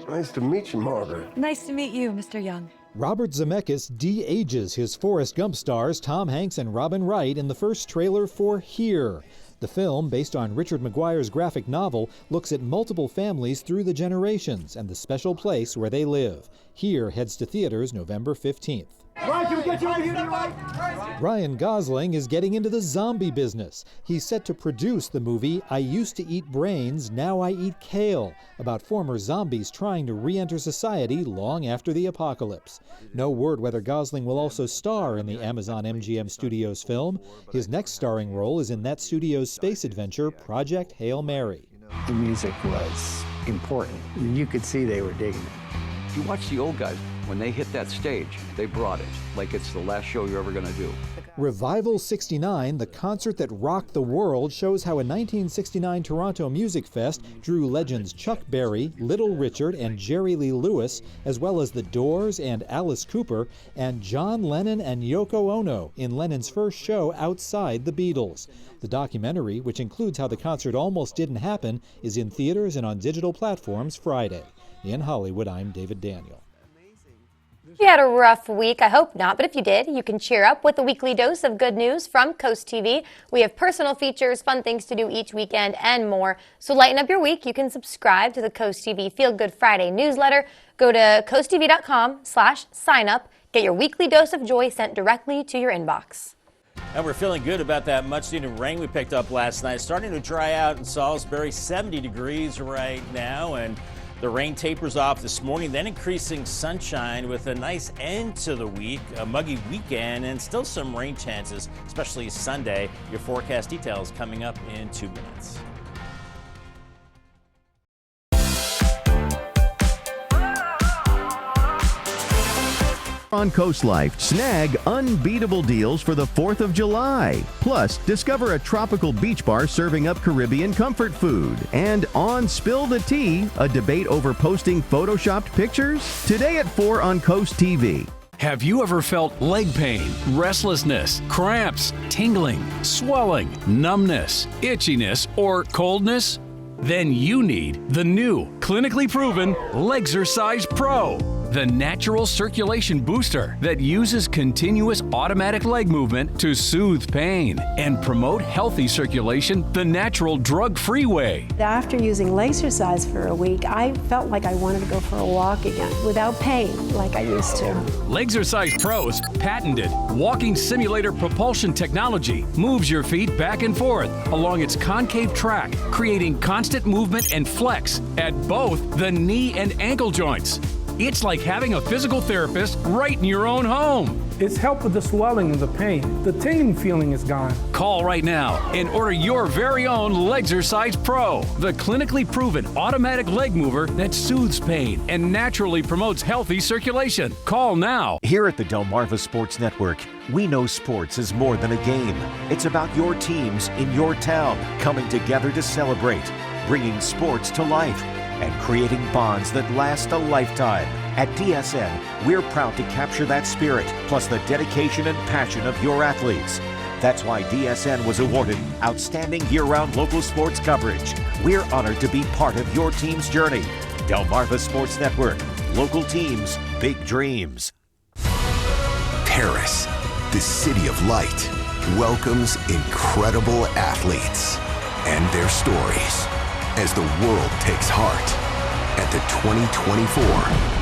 Nice to meet you, Margaret.
Nice to meet you, Mr. Young.
Robert Zemeckis de-ages his Forrest Gump stars Tom Hanks and Robin Wright in the first trailer for Here. The film, based on Richard Maguire's graphic novel, looks at multiple families through the generations and the special place where they live. Here heads to theaters November 15th.
Ryan, can we get you over here tonight?
Ryan Gosling is getting into the zombie business. He's set to produce the movie I Used to Eat Brains, Now I Eat Kale, about former zombies trying to re-enter society long after the apocalypse. No word whether Gosling will also star in the Amazon MGM Studios film. His next starring role is in that studio's space adventure, Project Hail Mary.
The music was important. You could see they were digging it.
You watch the old guys, when they hit that stage, they brought it like it's the last show you're ever going to do.
Revival 69, the concert that rocked the world, shows how a 1969 Toronto Music Fest drew legends Chuck Berry, Little Richard, and Jerry Lee Lewis, as well as The Doors and Alice Cooper, and John Lennon and Yoko Ono in Lennon's first show outside the Beatles. The documentary, which includes how the concert almost didn't happen, is in theaters and on digital platforms Friday. In Hollywood, I'm David Daniel.
If you had a rough week, I hope not, but if you did, you can cheer up with a weekly dose of good news from Coast TV. We have personal features, fun things to do each weekend, and more. So lighten up your week. You can subscribe to the Coast TV Feel Good Friday newsletter. Go to coasttv.com/sign up. Get your weekly dose of joy sent directly to your inbox.
And we're feeling good about that much-needed rain we picked up last night. Starting to dry out in Salisbury, 70 degrees right now, and the rain tapers off this morning, then increasing sunshine with a nice end to the week, a muggy weekend, and still some rain chances, especially Sunday. Your forecast details coming up in 2 minutes.
On Coast Life, snag unbeatable deals for the 4th of July. Plus, discover a tropical beach bar serving up Caribbean comfort food. And on Spill the Tea, a debate over posting photoshopped pictures. Today at 4 on Coast TV.
Have you ever felt leg pain, restlessness, cramps, tingling, swelling, numbness, itchiness, or coldness? Then you need the new, clinically proven Legzercise Pro. The natural circulation booster that uses continuous automatic leg movement to soothe pain and promote healthy circulation the natural drug-free way.
After using Legzercise for a week, I felt like I wanted to go for a walk again without pain like I used to.
Legzercise Pro's patented walking simulator propulsion technology moves your feet back and forth along its concave track, creating constant movement and flex at both the knee and ankle joints. It's like having a physical therapist right in your own home.
It's helped with the swelling and the pain. The tingling feeling is gone.
Call right now and order your very own Legzercise Pro, the clinically proven automatic leg mover that soothes pain and naturally promotes healthy circulation. Call now.
Here at the Delmarva Sports Network, we know sports is more than a game. It's about your teams in your town coming together to celebrate, bringing sports to life, and creating bonds that last a lifetime. At DSN, we're proud to capture that spirit, plus the dedication and passion of your athletes. That's why DSN was awarded Outstanding Year-Round Local Sports Coverage. We're honored to be part of your team's journey. Delmarva Sports Network. Local teams, big dreams.
Paris, the city of light, welcomes incredible athletes and their stories as the world takes heart at the 2024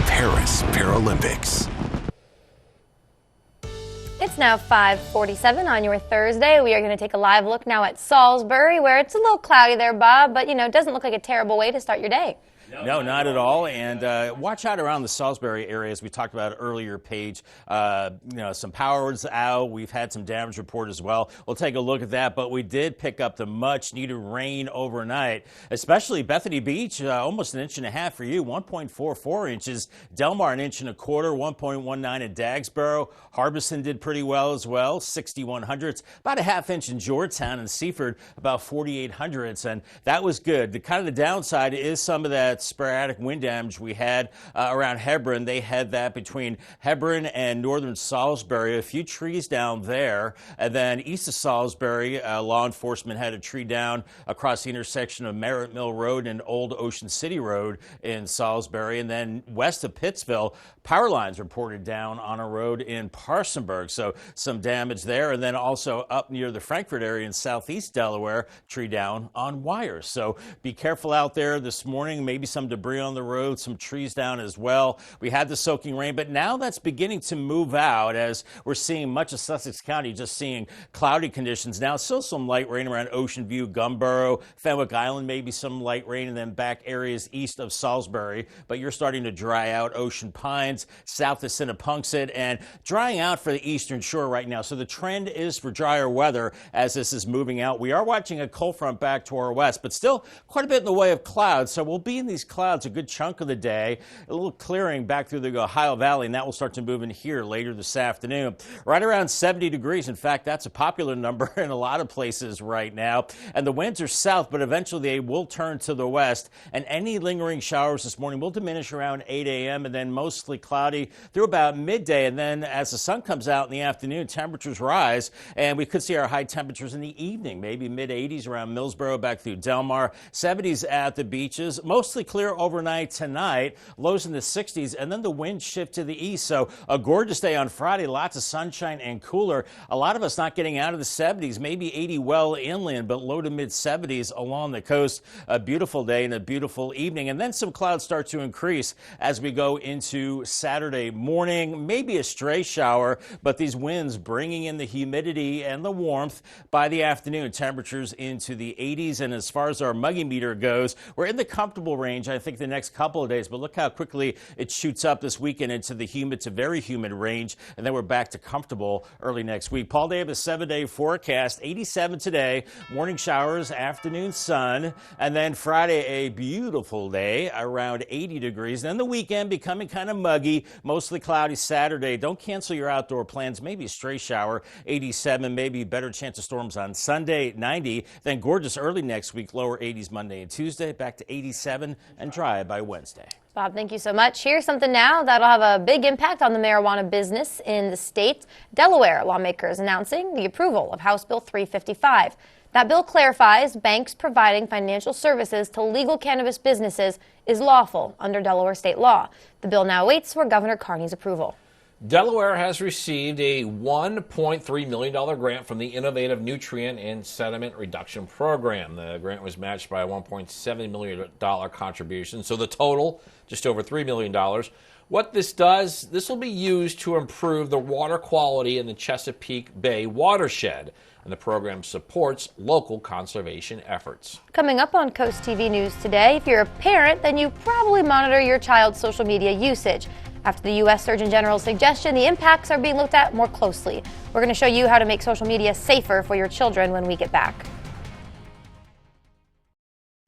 Paris Paralympics.
It's now 5:47 on your Thursday. We are going to take a live look now at Salisbury, where it's a little cloudy there, Bob, but, it doesn't look like a terrible way to start your day.
No, not at all. And watch out around the Salisbury area, as we talked about earlier, Paige. Some power's out. We've had some damage report as well. We'll take a look at that. But we did pick up the much-needed rain overnight, especially Bethany Beach, almost 1.5 inches for you, 1.44 inches. Delmar, 1.25 inches, 1.19 in Dagsboro. Harbison did pretty well as well, 6,100 hundredths. About a 1/2 inch in Georgetown, and Seaford, about 4,800 hundredths. And that was good. The downside is some of that sporadic wind damage we had around Hebron. They had that between Hebron and northern Salisbury, a few trees down there. And then east of Salisbury, law enforcement had a tree down across the intersection of Merritt Mill Road and Old Ocean City Road in Salisbury. And then west of Pittsville, power lines reported down on a road in Parsonburg. So some damage there. And then also up near the Frankfort area in southeast Delaware, tree down on wires. So be careful out there this morning. Maybe some debris on the road, some trees down as well. We had the soaking rain, but now that's beginning to move out as we're seeing much of Sussex County just seeing cloudy conditions. Now still some light rain around Ocean View, Gumboro, Fenwick Island, maybe some light rain, and then back areas east of Salisbury. But you're starting to dry out Ocean Pines, south of Sinnapunxet, and drying out for the eastern shore right now. So the trend is for drier weather as this is moving out. We are watching a cold front back to our west, but still quite a bit in the way of clouds. So we'll be in the these clouds a good chunk of the day. A little clearing back through the Ohio Valley, and that will start to move in here later this afternoon. Right around 70 degrees. In fact, that's a popular number in a lot of places right now. And the winds are south, but eventually they will turn to the west. And any lingering showers this morning will diminish around 8 a.m. and then mostly cloudy through about midday. And then as the sun comes out in the afternoon, temperatures rise, and we could see our high temperatures in the evening, maybe mid-80s around Millsboro back through Delmar, 70s at the beaches. Mostly clear overnight tonight, lows in the 60s, and then the wind shift to the east. So a gorgeous day on Friday, lots of sunshine and cooler. A lot of us not getting out of the 70s, maybe 80 well inland, but low to mid 70s along the coast. A beautiful day and a beautiful evening. And then some clouds start to increase as we go into Saturday morning. Maybe a stray shower, but these winds bringing in the humidity and the warmth by the afternoon. Temperatures into the 80s. And as far as our muggy meter goes, we're in the comfortable range, I think, the next couple of days. But look how quickly it shoots up this weekend into the humid to very humid range. And then we're back to comfortable early next week. Paul Davis, 7-day forecast, 87 today, morning showers, afternoon sun, and then Friday, a beautiful day, around 80 degrees. Then the weekend becoming kind of muggy, mostly cloudy Saturday. Don't cancel your outdoor plans. Maybe a stray shower, 87, maybe better chance of storms on Sunday, 90. Then gorgeous early next week, lower 80s Monday and Tuesday, back to 87 and dry by Wednesday.
Bob, thank you so much. Here's something now that'll have a big impact on the marijuana business in the state. Delaware lawmakers announcing the approval of House Bill 355. That bill clarifies banks providing financial services to legal cannabis businesses is lawful under Delaware state law. The bill now waits for Governor Carney's approval.
Delaware has received a $1.3 million grant from the Innovative Nutrient and Sediment Reduction Program. The grant was matched by a $1.7 million contribution, so the total, just over $3 million. What this does, this will be used to improve the water quality in the Chesapeake Bay watershed, and the program supports local conservation efforts.
Coming up on Coast TV News today, if you're a parent, then you probably monitor your child's social media usage. After the U.S. Surgeon General's suggestion, the impacts are being looked at more closely. We're going to show you how to make social media safer for your children when we get back.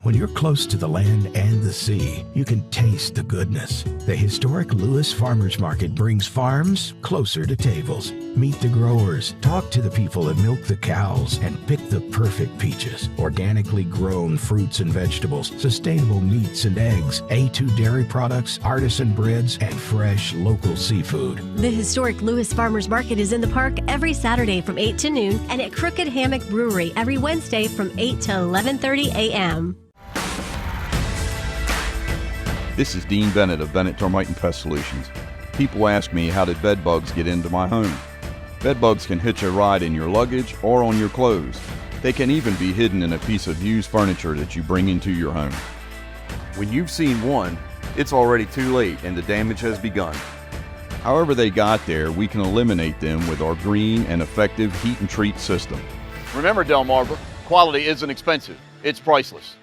When you're close to the land and the sea, you can taste the goodness. The historic Lewis Farmers Market brings farms closer to tables. Meet the growers, talk to the people that milk the cows, and pick the perfect peaches. Organically grown fruits and vegetables, sustainable meats and eggs, A2 dairy products, artisan breads, and fresh local seafood.
The historic Lewis Farmers Market is in the park every Saturday from 8 to noon and at Crooked Hammock Brewery every Wednesday from 8 to 11:30 a.m.
This is Dean Bennett of Bennett Termite and Pest Solutions. People ask me, how did bed bugs get into my home? Bed bugs can hitch a ride in your luggage or on your clothes. They can even be hidden in a piece of used furniture that you bring into your home. When you've seen one, it's already too late and the damage has begun. However they got there, we can eliminate them with our green and effective heat and treat system.
Remember, Delmarva, quality isn't expensive, it's priceless.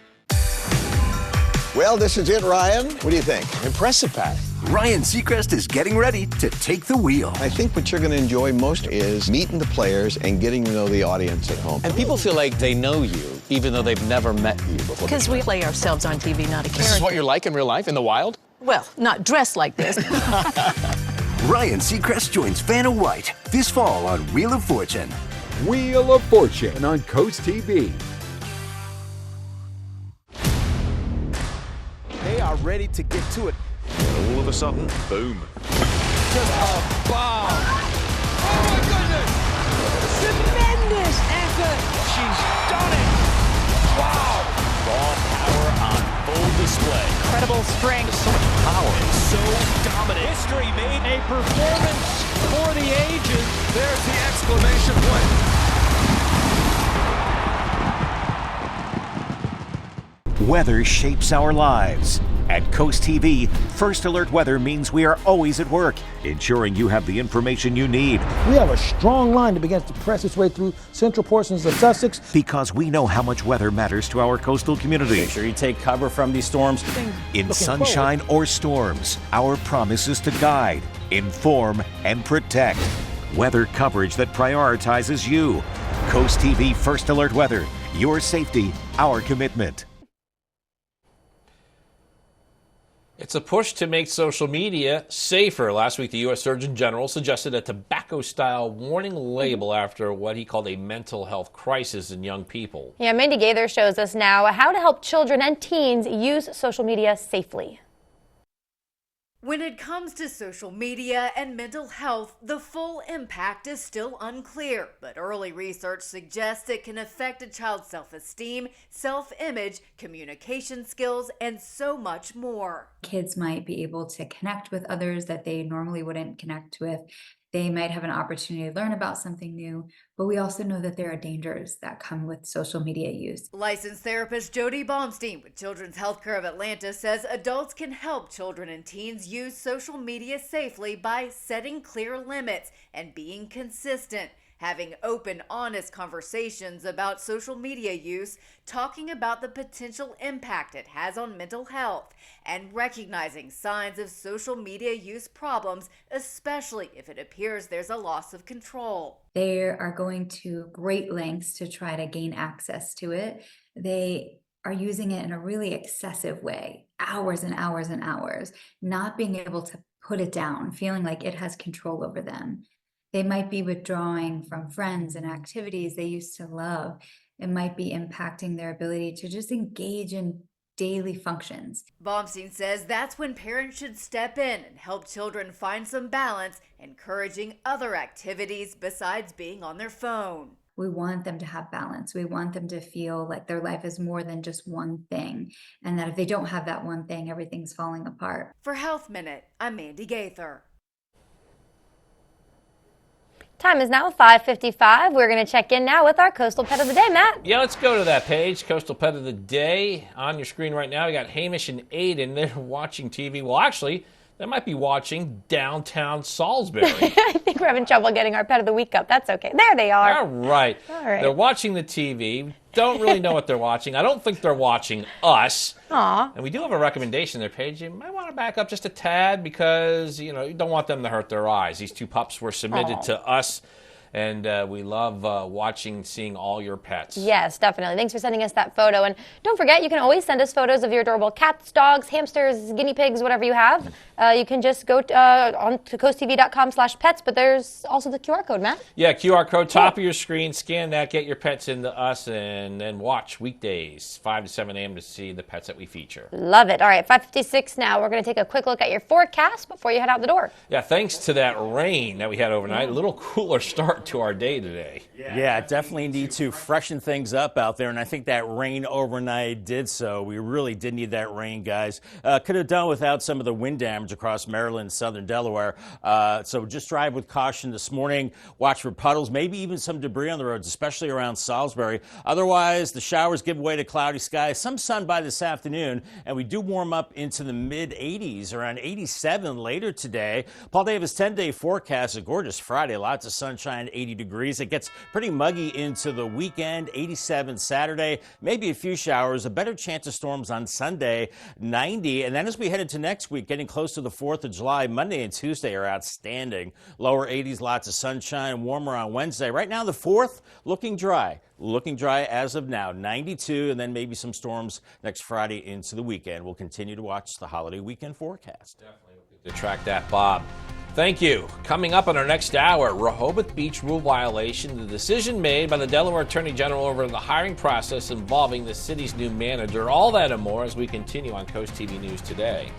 Well, this is it, Ryan. What do you think?
Impressive, Pat.
Ryan Seacrest is getting ready to take the wheel. I think what you're going to enjoy most is meeting the players and getting to know the audience at home.
And people feel like they know you, even though they've never met you before.
Because we play ourselves on TV, not a character.
This is what you're like in real life, in the wild?
Well, not dressed like this.
Ryan Seacrest joins Vanna White this fall on Wheel of Fortune.
Wheel of Fortune on Coast TV.
They are ready to get to it. And all of a sudden, boom.
Just a bomb.
Oh my goodness!
Tremendous effort.
She's done it! Wow!
Raw power on full display.
Incredible strength.
So much power. And so dominant.
History made a performance for the ages.
There's the exclamation point.
Weather shapes our lives. At Coast TV, First Alert Weather means we are always at work, ensuring you have the information you need.
We have a strong line that begins to press its way through central portions of Sussex.
Because we know how much weather matters to our coastal community.
Make sure you take cover from these storms.
In sunshine or storms, our promise is to guide, inform, and protect. Weather coverage that prioritizes you. Coast TV First Alert Weather. Your safety, our commitment.
It's a push to make social media safer. Last week, the U.S. Surgeon General suggested a tobacco-style warning label after what he called a mental health crisis in young people.
Yeah, Mandy Gaither shows us now how to help children and teens use social media safely.
When it comes to social media and mental health, the full impact is still unclear, but early research suggests it can affect a child's self-esteem, self-image, communication skills, and so much more.
Kids might be able to connect with others that they normally wouldn't connect with. They might have an opportunity to learn about something new, but we also know that there are dangers that come with social media use.
Licensed therapist Jody Baumstein with Children's Healthcare of Atlanta says adults can help children and teens use social media safely by setting clear limits and being consistent. Having open, honest conversations about social media use, talking about the potential impact it has on mental health, and recognizing signs of social media use problems, especially if it appears there's a loss of control.
They are going to great lengths to try to gain access to it. They are using it in a really excessive way, hours and hours and hours, not being able to put it down, feeling like it has control over them. They might be withdrawing from friends and activities they used to love. It might be impacting their ability to just engage in daily functions.
Baumstein says that's when parents should step in and help children find some balance, encouraging other activities besides being on their phone.
We want them to have balance. We want them to feel like their life is more than just one thing, and that if they don't have that one thing, everything's falling apart.
For Health Minute, I'm Mandy Gaither.
Time is now 5:55. We're going to check in now with our Coastal Pet of the Day, Matt.
Yeah, let's go to that page, Coastal Pet of the Day. On your screen right now, you got Hamish and Aiden. They're watching TV. Well, actually, they might be watching Downtown Salisbury.
I think we're having trouble getting our Pet of the Week up. That's okay. There they are.
All right. They're watching the TV. Don't really know what they're watching. I don't think they're watching us.
Aw.
And we do have a recommendation on their page. You might want to back up just a tad because, you don't want them to hurt their eyes. These two pups were submitted to us. And we love seeing all your pets.
Yes, definitely. Thanks for sending us that photo. And don't forget, you can always send us photos of your adorable cats, dogs, hamsters, guinea pigs, whatever you have. You can just go on to coasttv.com/pets, but there's also the QR code, Matt.
Yeah, QR code, top of your screen. Scan that, get your pets into us, and then watch weekdays, 5 to 7 a.m. to see the pets that we feature.
Love it. All right, 5:56 now. We're going to take a quick look at your forecast before you head out the door.
Yeah, thanks to that rain that we had overnight, a little cooler start to our day today.
Yeah, definitely need to freshen things up out there, and I think that rain overnight did so. We really did need that rain, guys. Could have done without some of the wind damage across Maryland and southern Delaware. So just drive with caution this morning. Watch for puddles, maybe even some debris on the roads, especially around Salisbury. Otherwise, the showers give way to cloudy skies, some sun by this afternoon, and we do warm up into the mid-80s, around 87 later today. Paul Davis 10-day forecast, a gorgeous Friday, lots of sunshine, 80 degrees. It gets pretty muggy into the weekend, 87 Saturday, maybe a few showers, a better chance of storms on Sunday, 90. And then as we head into next week, getting close to the 4th of July, Monday and Tuesday are outstanding. Lower 80s, lots of sunshine, warmer on Wednesday. Right now, the 4th, looking dry as of now, 92, and then maybe some storms next Friday into the weekend. We'll continue to watch the holiday weekend forecast.
Definitely to track that, Bob. Thank you. Coming up on our next hour, Rehoboth Beach rule violation, the decision made by the Delaware Attorney General over the hiring process involving the city's new manager. All that and more as we continue on Coast TV News Today.